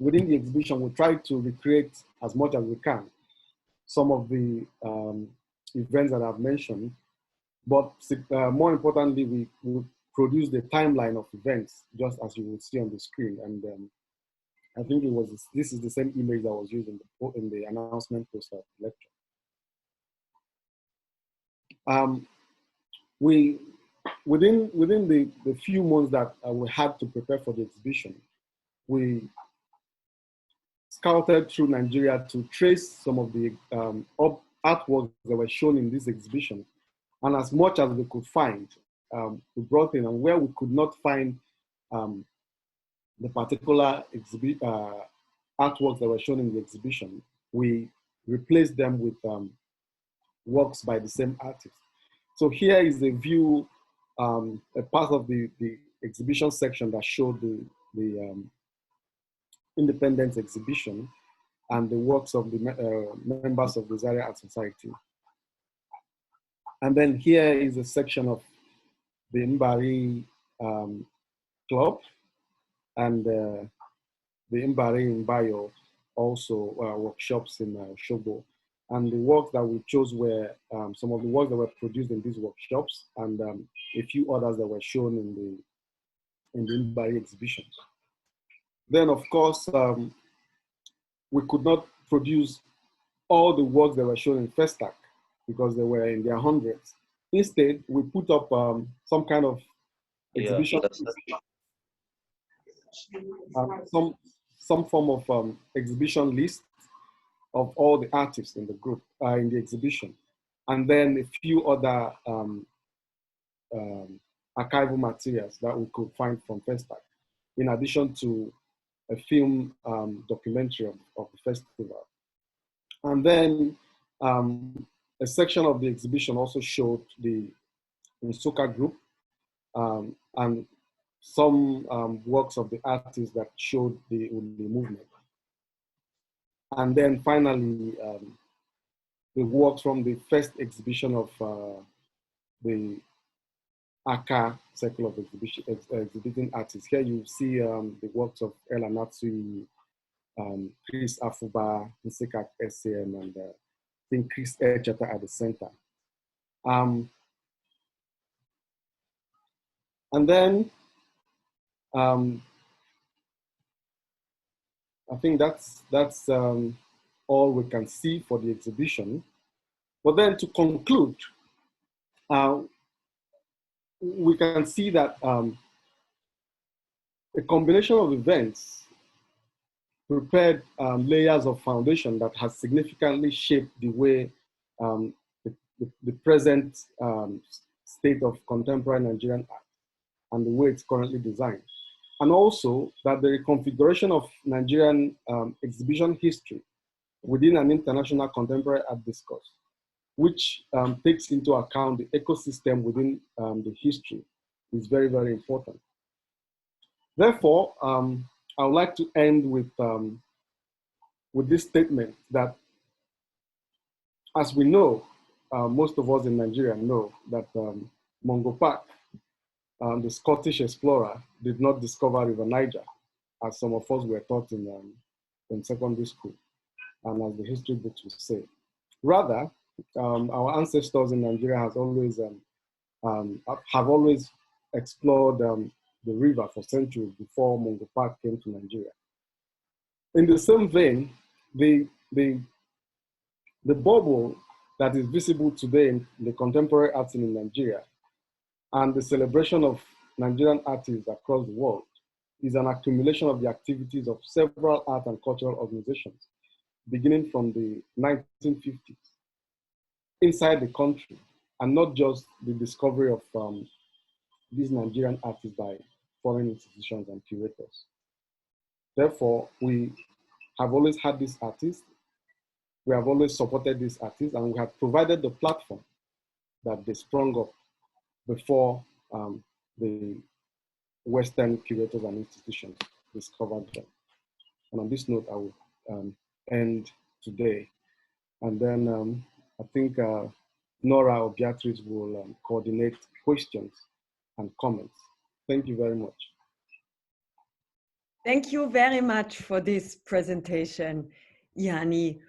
within the exhibition, we try to recreate as much as we can some of the events that I've mentioned, but more importantly, we would produce the timeline of events, just as you will see on the screen. And I think this is the same image that was used in the announcement poster of the lecture. We within the few months that we had to prepare for the exhibition, we scouted through Nigeria to trace some of the artworks that were shown in this exhibition. And as much as we could find, we brought in, and where we could not find the particular artworks that were shown in the exhibition, we replaced them with works by the same artist. So here is a view, a part of the exhibition section that showed the Independence exhibition and the works of the members of the Zaria Art Society. And then here is a section of the Mbari Club and the Mbari Mbayo also workshops in Shogo. And the works that we chose were some of the works that were produced in these workshops, and a few others that were shown in the Mbari exhibitions. Then, of course, we could not produce all the works that were shown in Festac because they were in their hundreds. Instead, we put up some kind of exhibition, some form of exhibition list of all the artists in the group, in the exhibition, and then a few other archival materials that we could find from Festac, in addition to a film documentary of the festival. And then a section of the exhibition also showed the Nsuka group and some works of the artists that showed the movement. And then finally, the works from the first exhibition of the Aka Circle of Exhibiting Artists. Here you see the works of Ella Natsui, Chris Afuba, Nseka SCM, and I think Chris Echeta at the center. And then I think that's all we can see for the exhibition. But then to conclude, we can see that a combination of events prepared layers of foundation that has significantly shaped the way the present state of contemporary Nigerian art and the way it's currently designed. And also that the reconfiguration of Nigerian exhibition history within an international contemporary art discourse, which takes into account the ecosystem within the history, is very, very important. Therefore, I would like to end with this statement that, as we know, most of us in Nigeria know that Mungo Park, the Scottish explorer, did not discover River Niger, as some of us were taught in secondary school, and as the history books would say. Rather, our ancestors in Nigeria have always explored the river for centuries before Mungo Park came to Nigeria. In the same vein, the bubble that is visible today in the contemporary art scene in Nigeria and the celebration of Nigerian artists across the world is an accumulation of the activities of several art and cultural organizations, beginning from the 1950s inside the country, and not just the discovery of these Nigerian artists by foreign institutions and curators. Therefore, we have always had these artists, we have always supported these artists, and we have provided the platform that they sprung up before the Western curators and institutions discovered them. And on this note, I will end today. And then I think Nora or Beatrice will coordinate questions and comments. Thank you very much. Thank you very much for this presentation, Iheanyi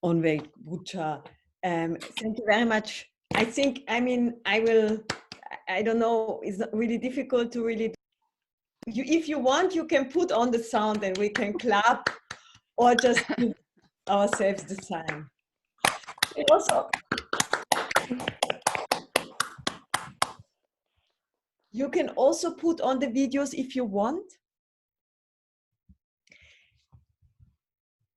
Onwuegbucha. Thank you very much. I think, I don't know, it's really difficult to really, if you want, you can put on the sound and we can clap or just give ourselves the time. Also, You can also put on the videos if you want.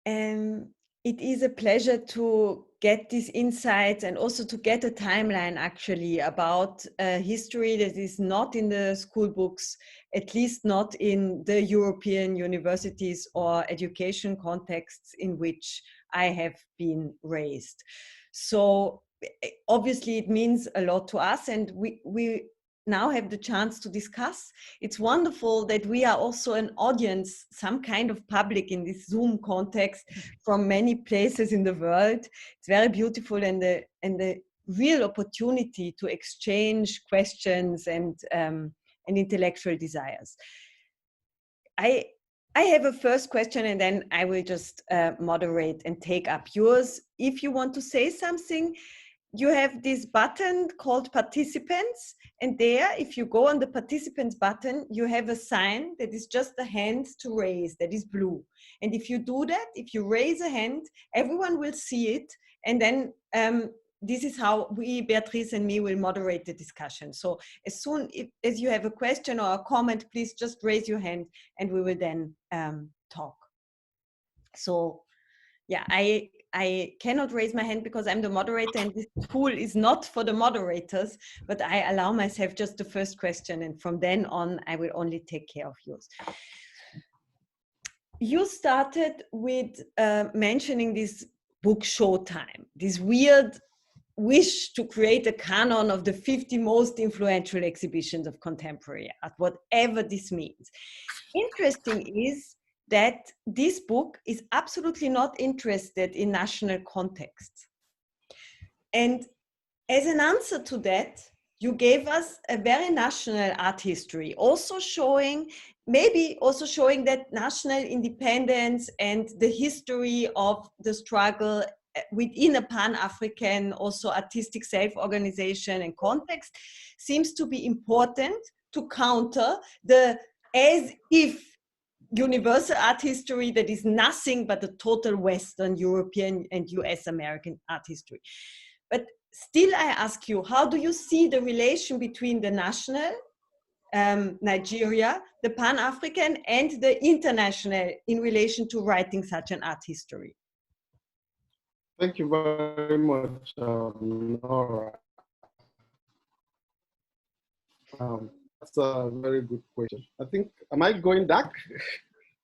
And it is a pleasure to get these insights and also to get a timeline actually about history that is not in the school books, at least not in the European universities or education contexts in which I have been raised. So obviously it means a lot to us, and we now have the chance to discuss. It's wonderful that we are also an audience, some kind of public in this Zoom context from many places in the world. It's very beautiful, and the real opportunity to exchange questions and intellectual desires. I have a first question, and then I will just moderate and take up yours. If you want to say something, you have this button called participants, and there, if you go on the participants button, you have a sign that is just a hand to raise, that is blue. And if you do that, if you raise a hand, everyone will see it, and then this is how we, Beatrice and me, will moderate the discussion. So as soon as you have a question or a comment, please just raise your hand and we will then talk. So yeah, I cannot raise my hand because I'm the moderator, and this tool is not for the moderators, but I allow myself just the first question, and from then on, I will only take care of yours. You started with mentioning this book Showtime, this weird wish to create a canon of the 50 most influential exhibitions of contemporary art, whatever this means. Interesting is that this book is absolutely not interested in national context. And as an answer to that, you gave us a very national art history, also showing, maybe also showing that national independence and the history of the struggle within a Pan-African, also artistic self-organization and context seems to be important to counter the as if universal art history that is nothing but a total Western European and US American art history. But still I ask you, how do you see the relation between the national, Nigeria, the Pan-African and the international in relation to writing such an art history? Thank you very much, Nora. That's a very good question. I think, am I going dark?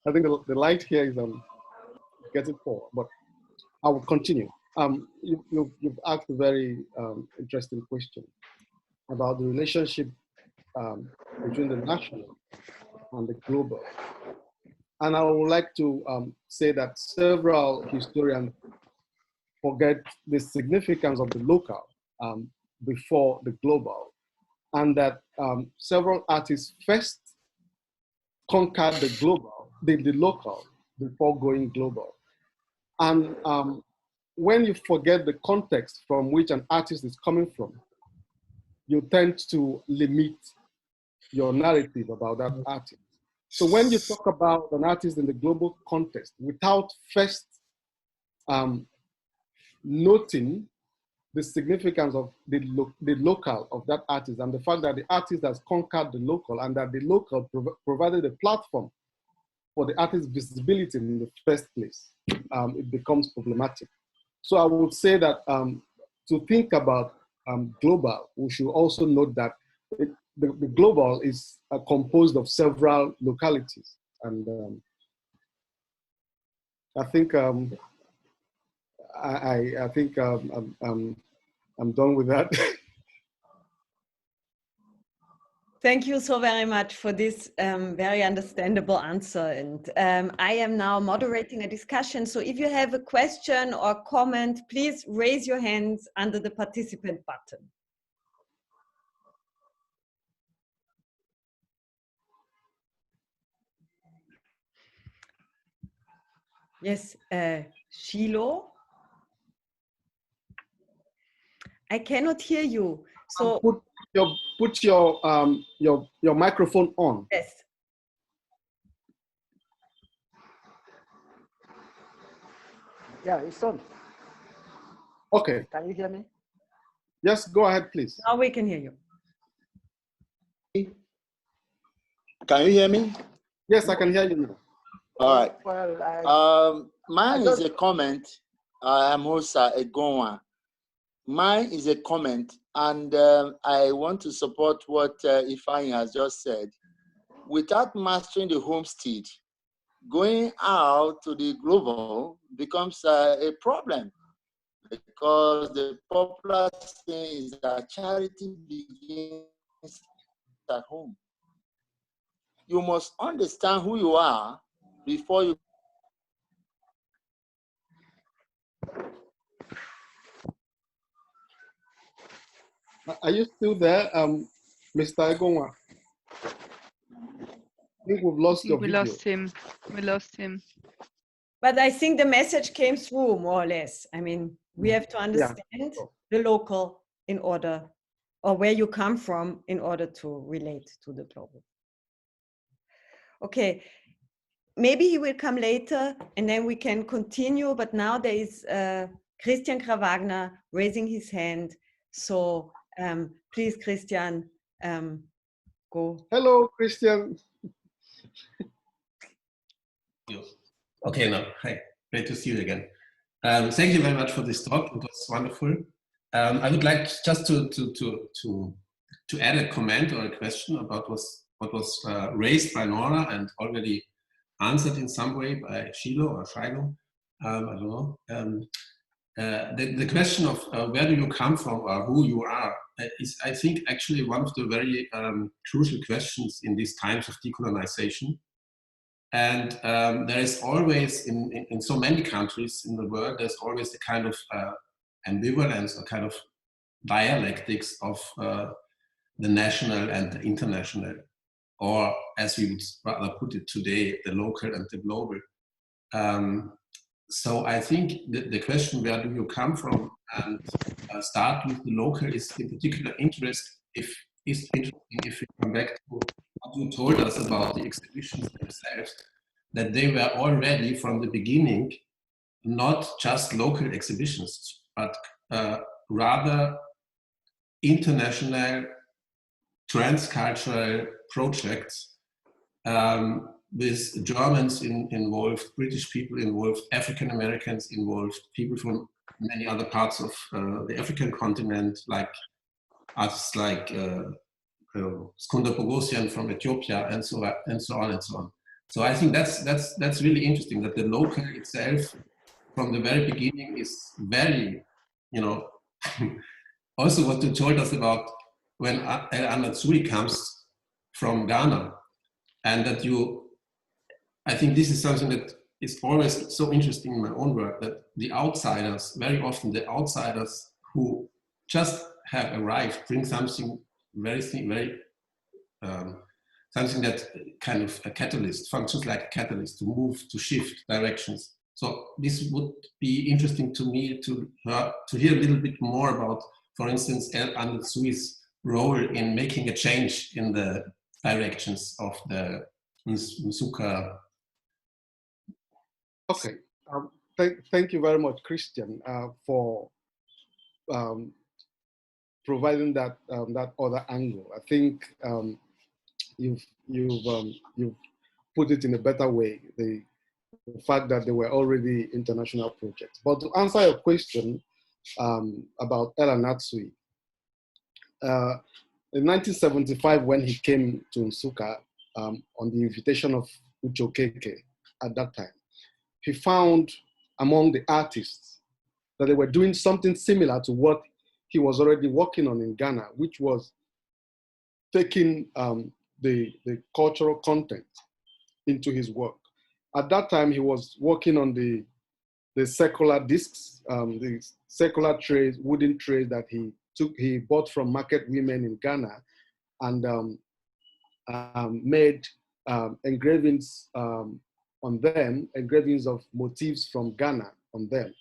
I think the light here is getting poor, but I will continue. You've asked a very interesting question about the relationship between the national and the global. And I would like to say that several historians forget the significance of the local before the global, and that several artists first conquered the global, the local, before going global. And when you forget the context from which an artist is coming from, you tend to limit your narrative about that artist. So when you talk about an artist in the global context, without first noting the significance of the local of that artist and the fact that the artist has conquered the local and that the local provided a platform for the artist's visibility in the first place, it becomes problematic. So I would say that to think about global, we should also note that the global is composed of several localities. And I think I think I'm done with that. Thank you so very much for this very understandable answer. And I am now moderating a discussion. So if you have a question or comment, please raise your hands under the participant button. Yes, Shiloh. I cannot hear you. So put your microphone on. Yes. Yeah, it's on. Okay. Can you hear me? Yes, go ahead, please. Now we can hear you. Can you hear me? Yes, I can hear you now. All right. Well, Mine is a comment. I'm also a goer. Mine is a comment, and I want to support what Iheanyi has just said. Without mastering the homestead, going out to the global becomes a problem, because the popular saying is that charity begins at home. You must understand who you are before you. Are you still there, Mr. Egonwa? I think we've lost your video. Lost him. We lost him. But I think the message came through more or less. I mean, we have to understand the local in order, or where you come from in order to relate to the global. Okay, maybe he will come later and then we can continue, but now there is Christian Krawagner raising his hand. So please, Christian, go. Hello, Christian. Okay, now, hi, great to see you again. Thank you very much for this talk. It was wonderful. I would like just to add a comment or a question about what was raised by Nora and already answered in some way by Shiloh or Shiloh. I don't know. The question of where do you come from or who you are is, I think, actually one of the very crucial questions in these times of decolonization. And there is always, in so many countries in the world, there's always a kind of ambivalence, a kind of dialectics of the national and the international, or as we would rather put it today, the local and the global. So I think the question, where do you come from, and start with the local is in particular interesting if we come back to what you told us about the exhibitions themselves, that they were already from the beginning not just local exhibitions, but rather international transcultural projects with Germans involved, British people involved, African Americans involved, people from many other parts of the African continent, like artists like Skunda Bogosian from Ethiopia, and so on and so on. So I think that's really interesting, that the local itself from the very beginning is very, also what you told us about when El Anatsui comes from Ghana, and that I think this is something that is always so interesting in my own work, that the outsiders, very often the outsiders who just have arrived, bring something something that kind of a catalyst, functions like a catalyst to move, to shift directions. So this would be interesting to me to hear a little bit more about, for instance, El Anatsui's role in making a change in the directions of the Nsuka. Okay, thank you very much, Christian, for providing that that other angle. I think you've put it in a better way, the fact that they were already international projects. But to answer your question about El Anatsui, in 1975, when he came to Nsukka on the invitation of Uche Okeke at that time, he found among the artists that they were doing something similar to what he was already working on in Ghana, which was taking the cultural content into his work. At that time, he was working on the circular discs, the circular trays, wooden trays that he bought from market women in Ghana, and made engravings on them, engravings of motifs from Ghana on them.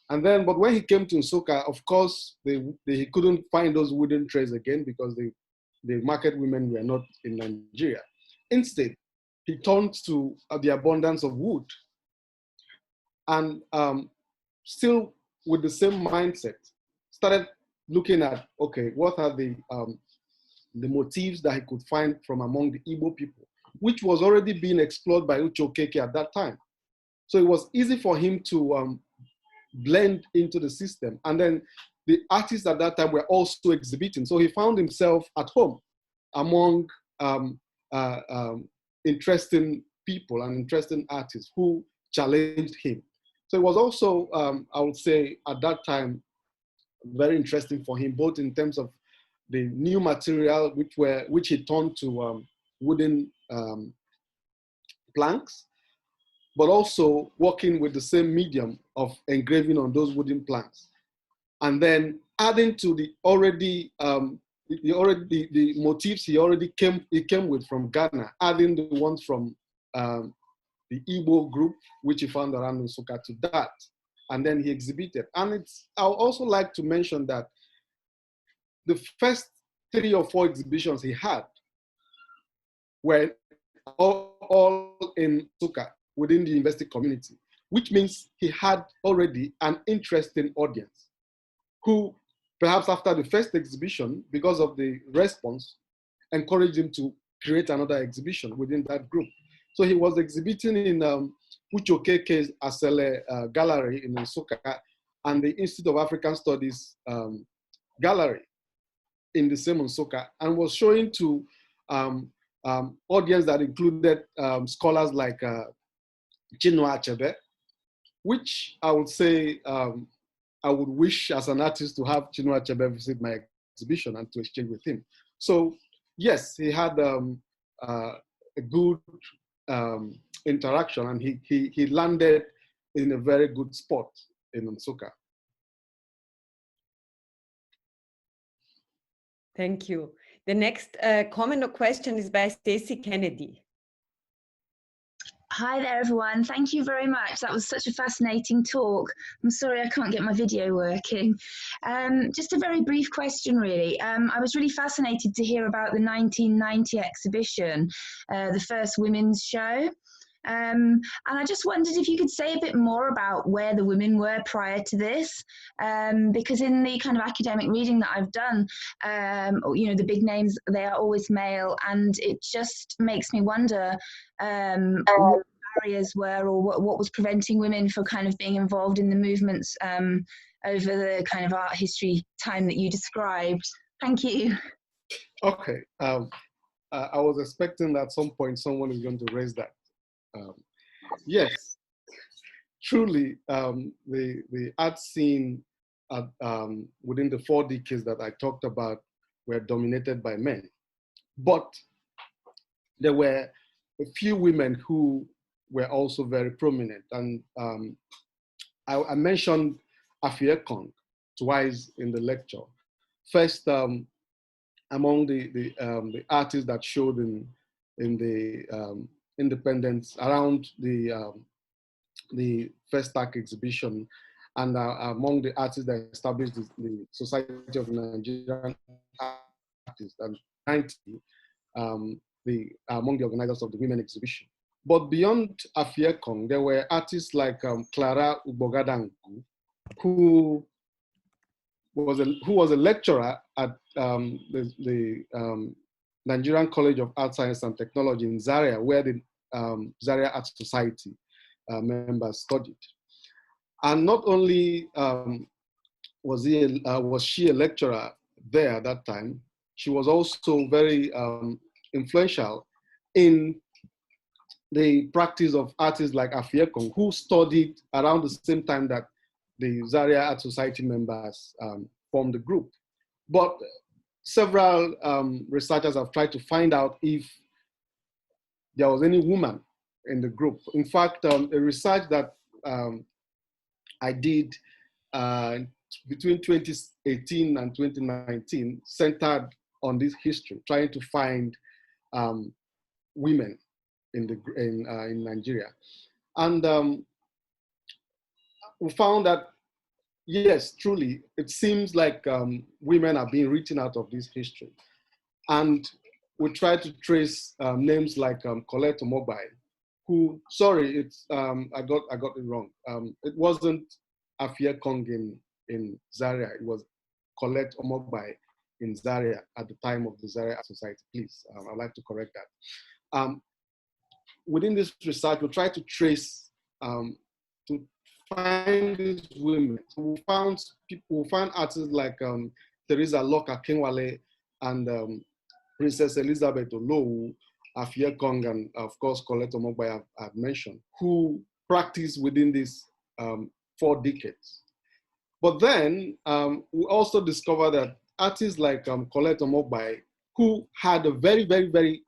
And then, but when he came to Nsukka, of course, he couldn't find those wooden trays again because the market women were not in Nigeria. Instead, he turned to the abundance of wood, and still with the same mindset, started looking at, okay, what are the motifs that he could find from among the Igbo people which was already being explored by Uche Okeke at that time. So it was easy for him to blend into the system. And then the artists at that time were also exhibiting. So he found himself at home among interesting people and interesting artists who challenged him. So it was also, I would say, at that time, very interesting for him, both in terms of the new material which he turned to wooden planks, but also working with the same medium of engraving on those wooden planks, and then adding to the motifs he came with from Ghana, adding the ones from the Igbo group, which he found around Nsukka, to that, and then he exhibited. And I would also like to mention that the first 3 or 4 exhibitions he had were all in Nsukka, within the university community, which means he had already an interesting audience who, perhaps after the first exhibition, because of the response, encouraged him to create another exhibition within that group. So he was exhibiting in Uche Okeke's Asele Gallery in Nsukka and the Institute of African Studies Gallery in the same Nsukka, and was showing to audience that included scholars like Chinua Achebe, which I would say I would wish as an artist to have Chinua Achebe visit my exhibition and to exchange with him. So yes, he had a good interaction, and he landed in a very good spot in Nsukka. Thank you. The next comment or question is by Stacey Kennedy. Hi there, everyone. Thank you very much. That was such a fascinating talk. I'm sorry I can't get my video working. Just a very brief question, really. I was really fascinated to hear about the 1990 exhibition, the first women's show. And I just wondered if you could say a bit more about where the women were prior to this, because in the kind of academic reading that I've done, you know, the big names, they are always male, and it just makes me wonder what barriers were, or what was preventing women from kind of being involved in the movements over the kind of art history time that you described. Thank you. Okay, I was expecting that at some point someone is going to raise that. Yes, truly, the art scene within the 4 decades that I talked about were dominated by men. But there were a few women who were also very prominent. And I mentioned Afia Kong twice in the lecture. First, among the artists that showed in the Independence around the First Act exhibition, and among the artists that established the Society of Nigerian Artists, and 90, among the organizers of the women exhibition. But beyond Afia Kong, there were artists like Clara Ugbogadangu, who was a lecturer at the Nigerian College of Art, Science and Technology in Zaria, where the Zaria Art Society members studied. And not only was she a lecturer there at that time, she was also very influential in the practice of artists like Afia Kong, who studied around the same time that the Zaria Art Society members formed the group. But several researchers have tried to find out if there was any woman in the group. In fact, a research that I did between 2018 and 2019 centered on this history, trying to find women in Nigeria. And we found that, yes, truly, it seems like women are being written out of this history. And we tried to trace names like Colette Omogbai, who, sorry, it's I got it wrong. It wasn't Afia Kong in Zaria. It was Colette Omogbai in Zaria at the time of the Zaria Art Society. Please, I'd like to correct that. within this research, we try to trace, to find these women. So we found people, we found artists like Teresa Loka Kinwale and Princess Elizabeth Olowu, Afia Kong, and of course Colette Onwuegbucha I've mentioned, who practiced within these 4 decades. But then we also discovered that artists like Colette Onwuegbucha, who had a very, very, very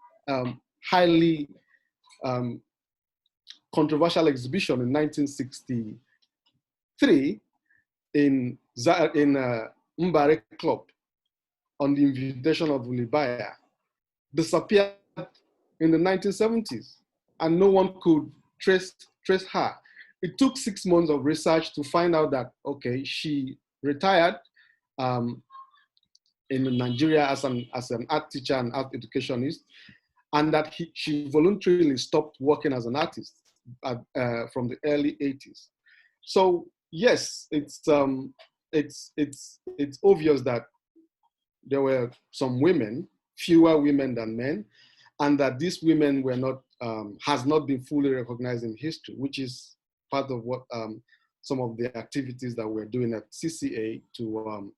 highly controversial exhibition in 1963 in Mbare Club on the invitation of Ulibaya, disappeared in the 1970s, and no one could trace her. It took 6 months of research to find out that, okay, she retired in Nigeria as an art teacher and art educationist, and that she voluntarily stopped working as an artist from the early 80s. So yes, it's obvious that there were some women, fewer women than men, and that these women were not, has not been fully recognized in history, which is part of what some of the activities that we're doing at CCA to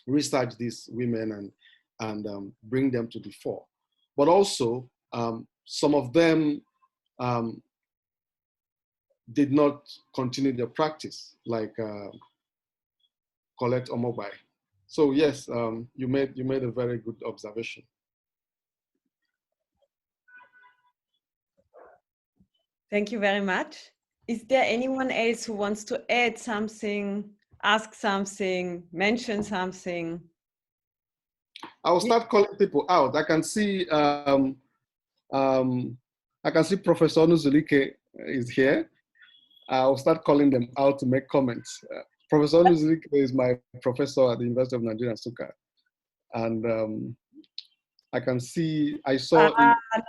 research these women and bring them to the fore. But also, some of them did not continue their practice, like Colette Onwuegbucha. So yes, you made a very good observation. Thank you very much. Is there anyone else who wants to add something, ask something, mention something? I will start calling people out. I can see Professor Onwuzulike is here. I'll start calling them out to make comments. Professor Onwuzulike is my professor at the University of Nigeria, Nsukka. And I can see, I saw.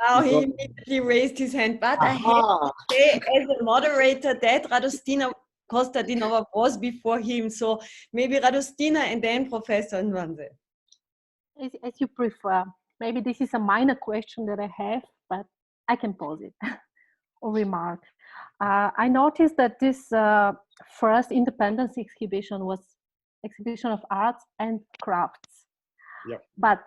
Now he immediately raised his hand, but I have to say, as a moderator, that Radostina Kostadinova was before him. So maybe Radostina and then Professor Nwanze. As you prefer. Maybe this is a minor question that I have, but I can pose it or remark. I noticed that this first independence exhibition was exhibition of arts and crafts. Yep. But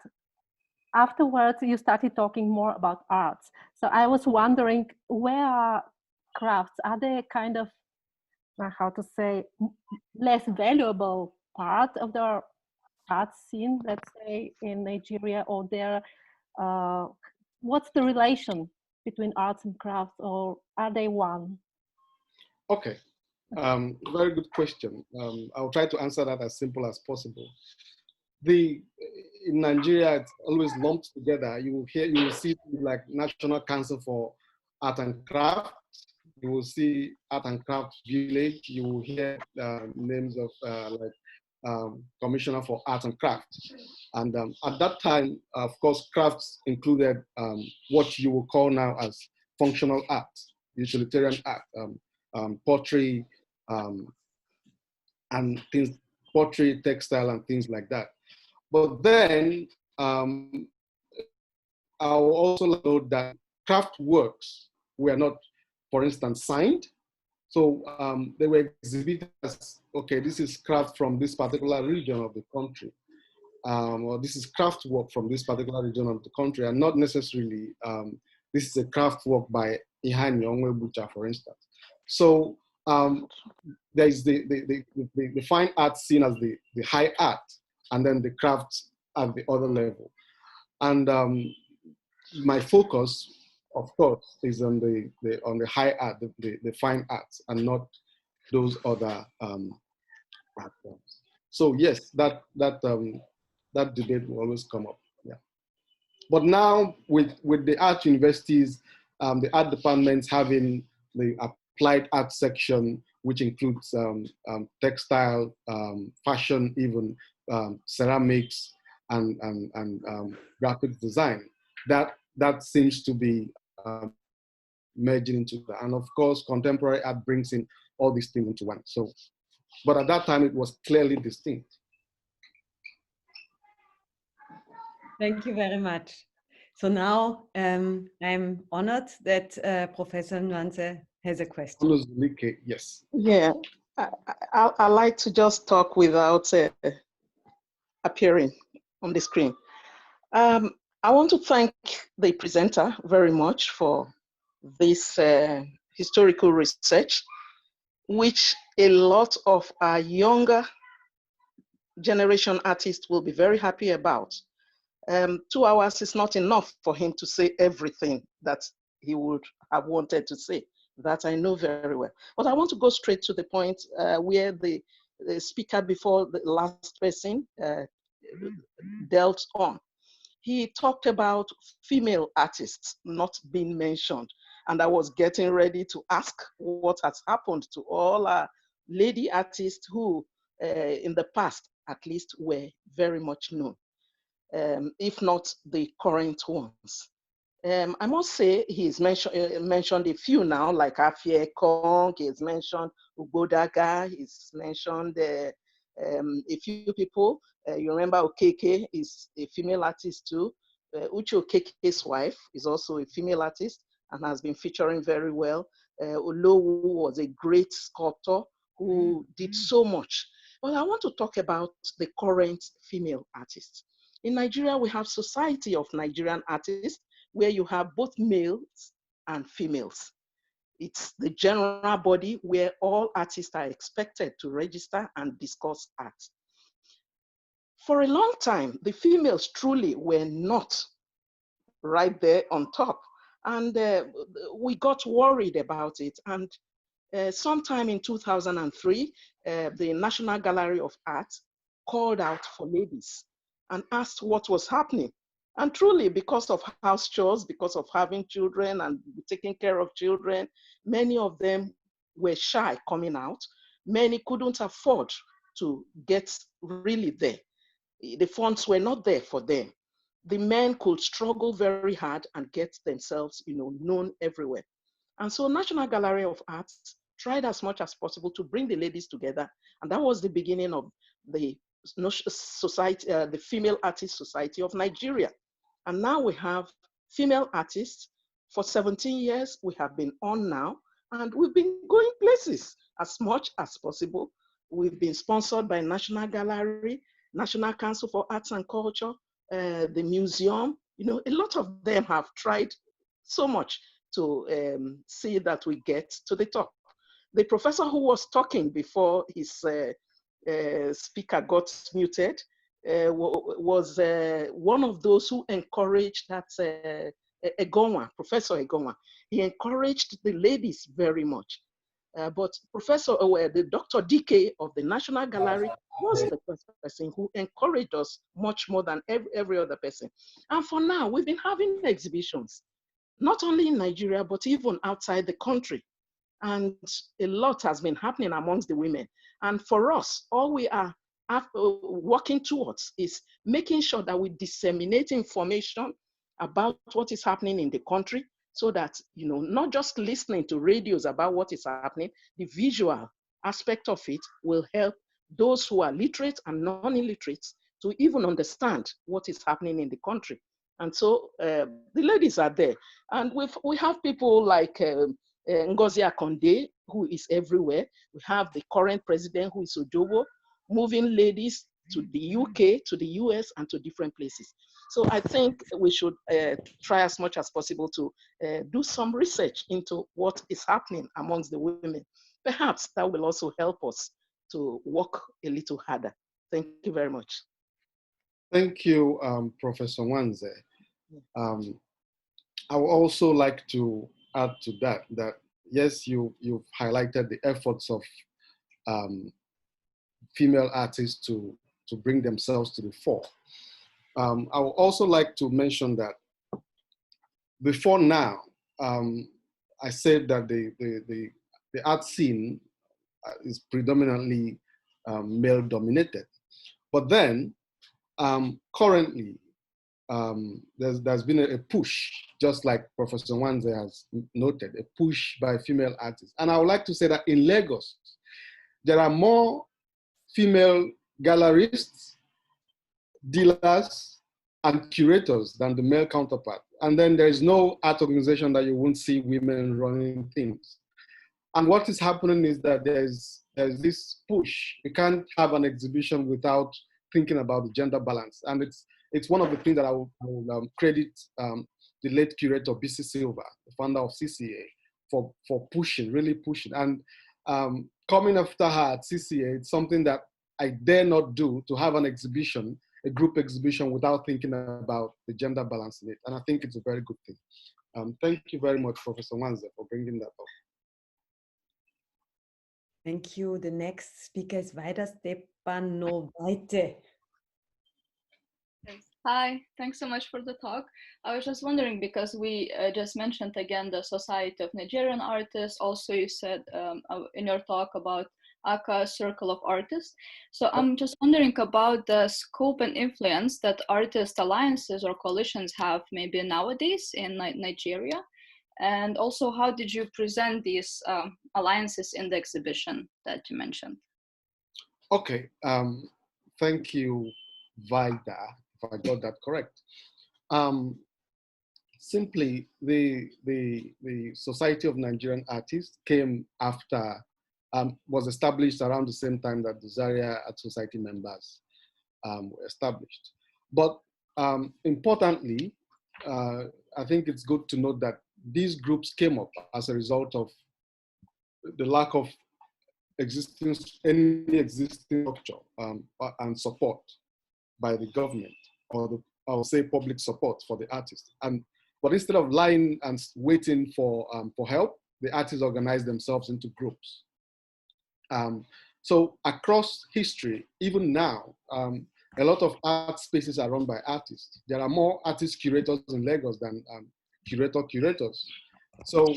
afterwards, you started talking more about arts. So I was wondering, where are crafts? Are they kind of, how to say, less valuable part of the art scene, let's say, in Nigeria, or there? What's the relation between arts and crafts, or are they one? Okay, very good question. I'll try to answer that as simple as possible. In Nigeria, it's always lumped together. You will see like National Council for Art and Craft. You will see Art and Craft Village. You will hear names of Commissioner for Art and Craft. And at that time, of course, crafts included what you will call now as functional art, utilitarian art, pottery, and things, pottery, textile, and things like that. But then I will also note that craft works were not, for instance, signed. So they were exhibited as, okay, this is craft from this particular region of the country, or this is craft work from this particular region of the country, and not necessarily this is a craft work by Iheanyi Onwuegbucha, for instance. So there is the fine art seen as the high art, and then the crafts at the other level. And my focus, of course, is on the high art, the fine arts, and not those other art forms. So yes, that debate will always come up. Yeah. But now with the art universities, the art departments having the applied art section, which includes textile, fashion, even ceramics, and graphic design, that seems to be merging into that. And of course, contemporary art brings in all these things into one. So, but at that time, it was clearly distinct. Thank you very much. So now I'm honored that Professor Onwuegbucha has a question. Yes. Yeah, I like to just talk without appearing on the screen. I want to thank the presenter very much for this historical research, which a lot of our younger generation artists will be very happy about. 2 hours is not enough for him to say everything that he would have wanted to say. That I know very well. But I want to go straight to the point where the speaker before the last person dealt on. He talked about female artists not being mentioned. And I was getting ready to ask what has happened to all our lady artists who in the past at least were very much known. If not the current ones. I must say he's mentioned a few now, like Afie Kong, he's mentioned Ugbodaga, he's mentioned a few people. You remember Okeke is a female artist too. Uche Okeke's wife is also a female artist and has been featuring very well. Olowu was a great sculptor who did so much. But I want to talk about the current female artists. In Nigeria, we have Society of Nigerian Artists, where you have both males and females. It's the general body where all artists are expected to register and discuss art. For a long time, the females truly were not right there on top. And we got worried about it. And sometime in 2003, the National Gallery of Art called out for ladies and asked what was happening. And truly, because of house chores, because of having children and taking care of children, many of them were shy coming out. Many couldn't afford to get really there. The funds were not there for them. The men could struggle very hard and get themselves, known everywhere. And so National Gallery of Arts tried as much as possible to bring the ladies together. And that was the beginning of the society, the Female Artists Society of Nigeria. And now we have female artists. For 17 years, we have been on now, and we've been going places as much as possible. We've been sponsored by National Gallery, National Council for Arts and Culture, the museum. A lot of them have tried so much to see that we get to the top. The professor who was talking before his speaker got muted was one of those who encouraged that Egonwa, Professor Egonwa. He encouraged the ladies very much. But the Dr. DK of the National Gallery was the first person who encouraged us much more than every other person. And for now, we've been having exhibitions, not only in Nigeria, but even outside the country. And a lot has been happening amongst the women. And for us, all we are working towards is making sure that we disseminate information about what is happening in the country, so that, not just listening to radios about what is happening, the visual aspect of it will help those who are literate and non-illiterate to even understand what is happening in the country. And so the ladies are there. And we have people like Ngozi Akonde, who is everywhere. We have the current president, who is Ojobo, moving ladies to the UK, to the US, and to different places. So I think we should try as much as possible to do some research into what is happening amongst the women. Perhaps that will also help us to work a little harder. Thank you very much. Thank you, Professor Onwuegbucha. I would also like to add to that yes, you've highlighted the efforts of female artists to bring themselves to the fore. I would also like to mention that before now, I said that the art scene is predominantly male dominated. But then currently, there's been a push, just like Professor Onwuegbucha has noted, a push by female artists. And I would like to say that in Lagos, there are more female gallerists, dealers, and curators than the male counterpart. And then there is no art organization that you won't see women running things. And what is happening is that there's this push. You can't have an exhibition without thinking about the gender balance. And it's one of the things that I will credit the late curator, B.C. Silva, the founder of CCA, for pushing, really pushing. And coming after her at CCA, it's something that I dare not do, to have an exhibition, a group exhibition, without thinking about the gender balance in it. And I think it's a very good thing. Thank you very much, Professor Nwanze, for bringing that up. Thank you. The next speaker is Vaida Stepanovite. Yes. Hi, thanks so much for the talk. I was just wondering, because we just mentioned again the Society of Nigerian Artists. Also, you said in your talk about ACA Circle of Artists. So I'm just wondering about the scope and influence that artist alliances or coalitions have maybe nowadays in Nigeria. And also, how did you present these alliances in the exhibition that you mentioned? Okay, thank you, Vaida, if I got that correct. Simply, the Society of Nigerian Artists came after, was established around the same time that the Zaria Art Society members were established. But importantly, I think it's good to note that these groups came up as a result of the lack of any existing structure and support by the government, or I would say public support for the artists. But instead of lying and waiting for help, the artists organized themselves into groups. So across history, even now, a lot of art spaces are run by artists. There are more artist curators in Lagos than curators. So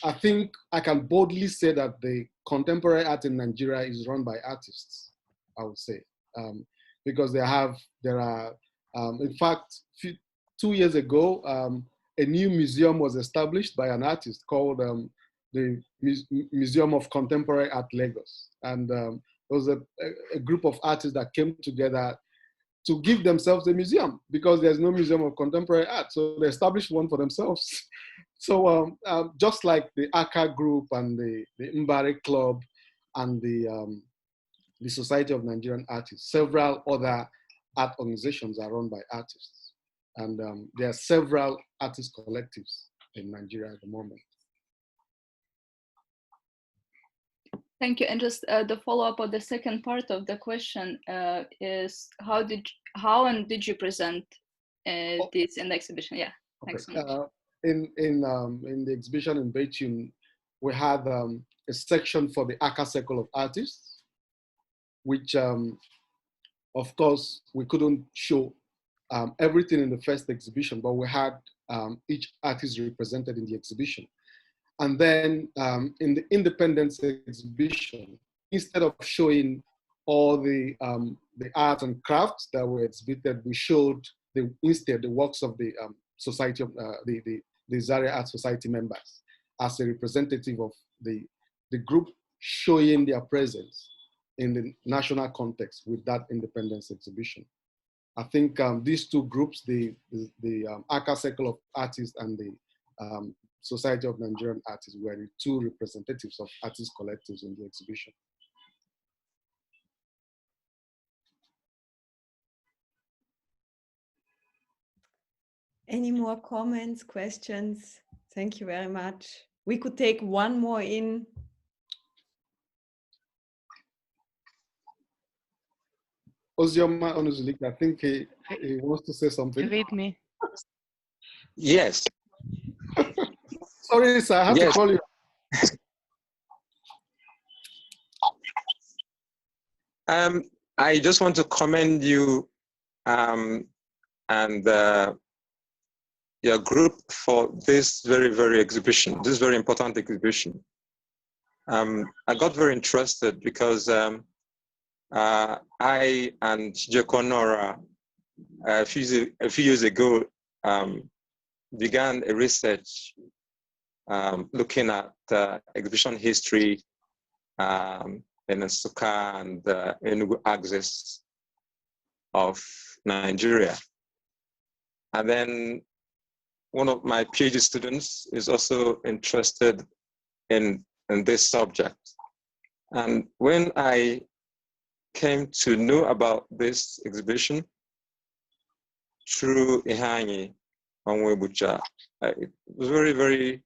I think I can boldly say that the contemporary art in Nigeria is run by artists, I would say, because there are, in fact, 2 years ago, a new museum was established by an artist called the Museum of Contemporary Art Lagos. And there was a group of artists that came together to give themselves a museum, because there's no museum of contemporary art. So they established one for themselves. So just like the ACA group and the Mbari Club and the Society of Nigerian Artists, several other art organizations are run by artists. And there are several artist collectives in Nigeria at the moment. Thank you. And just the follow-up of the second part of the question is how did you present this in the exhibition? Yeah, thanks so much. In the exhibition in Beijing, we had a section for the ACA Circle of Artists, which of course we couldn't show everything in the first exhibition, but we had each artist represented in the exhibition. And then in the Independence exhibition, instead of showing all the art and crafts that were exhibited, we showed instead the works of the Society of the Zaria Art Society members as a representative of the group, showing their presence in the national context with that Independence exhibition. I think these two groups, the ACA Circle of Artists and the Society of Nigerian Artists, were the two representatives of artist collectives in the exhibition. Any more comments, questions? Thank you very much. We could take one more in. Ozioma Onuzulika, I think he wants to say something. Read me. Yes. Sorry, sir, I have to call you. I just want to commend you and your group for this very exhibition, this very important exhibition. I got very interested because I and Nora a few years ago began a research looking at exhibition history in Nsukka and Enugu axis of Nigeria. And then one of my PhD students is also interested in this subject. And when I came to know about this exhibition through Iheanyi Onwuegbucha, it was a very, very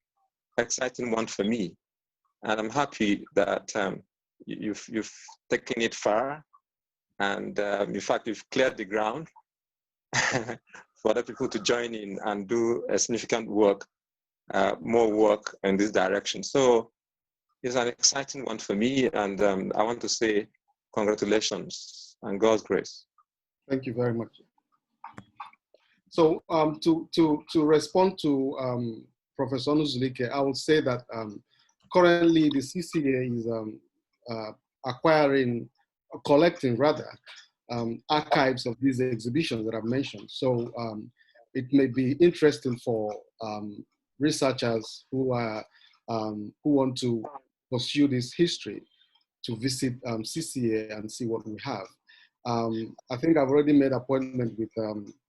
exciting one for me. And I'm happy that you've taken it far. And in fact, you've cleared the ground for other people to join in and do a significant work, more work in this direction. So it's an exciting one for me. And I want to say congratulations and God's grace. Thank you very much. So to respond to Professor Onwuegbucha, I would say that currently the CCA is collecting archives of these exhibitions that I've mentioned. So it may be interesting for researchers who want to pursue this history to visit CCA and see what we have. I think I've already made an appointment with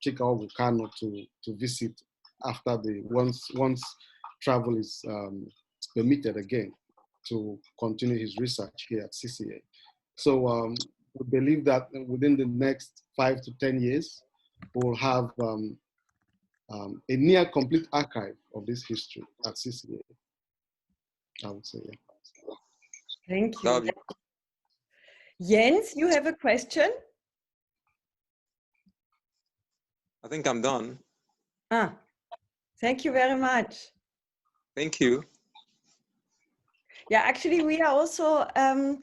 Chika Ogukano to visit after once travel is permitted again to continue his research here at CCA. So we believe that within the next 5 to 10 years, we'll have a near complete archive of this history at CCA. I would say, yeah. Thank you. Jens, you have a question? I think I'm done. Thank you very much. Thank you. Yeah, actually, we are also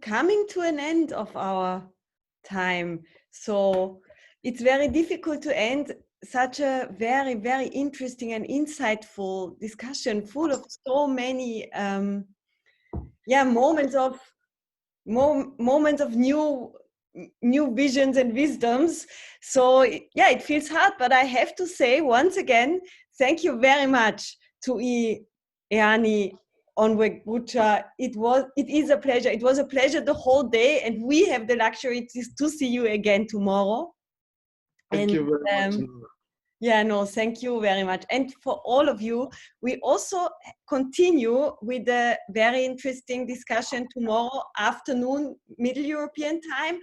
coming to an end of our time. So it's very difficult to end such a very, very interesting and insightful discussion full of so many moments of new visions and wisdoms. So yeah, it feels hard, but I have to say once again, thank you very much to Iheanyi Onwuegbucha. It is a pleasure. It was a pleasure the whole day, and we have the luxury to see you again tomorrow. Thank you very much. Yeah, no, thank you very much. And for all of you, we also continue with a very interesting discussion tomorrow afternoon, Middle European time,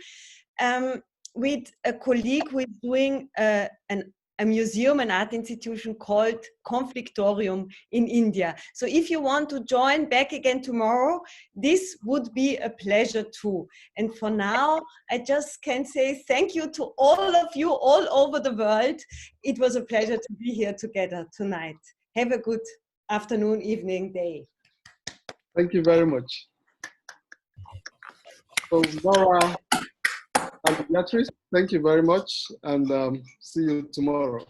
with a colleague who is doing a museum, an art institution called Conflictorium in India. So if you want to join back again tomorrow, this would be a pleasure too. And for now, I just can say thank you to all of you all over the world. It was a pleasure to be here together tonight. Have a good afternoon, evening, day. Thank you very much. So Nora and Beatrice, thank you very much, and see you tomorrow.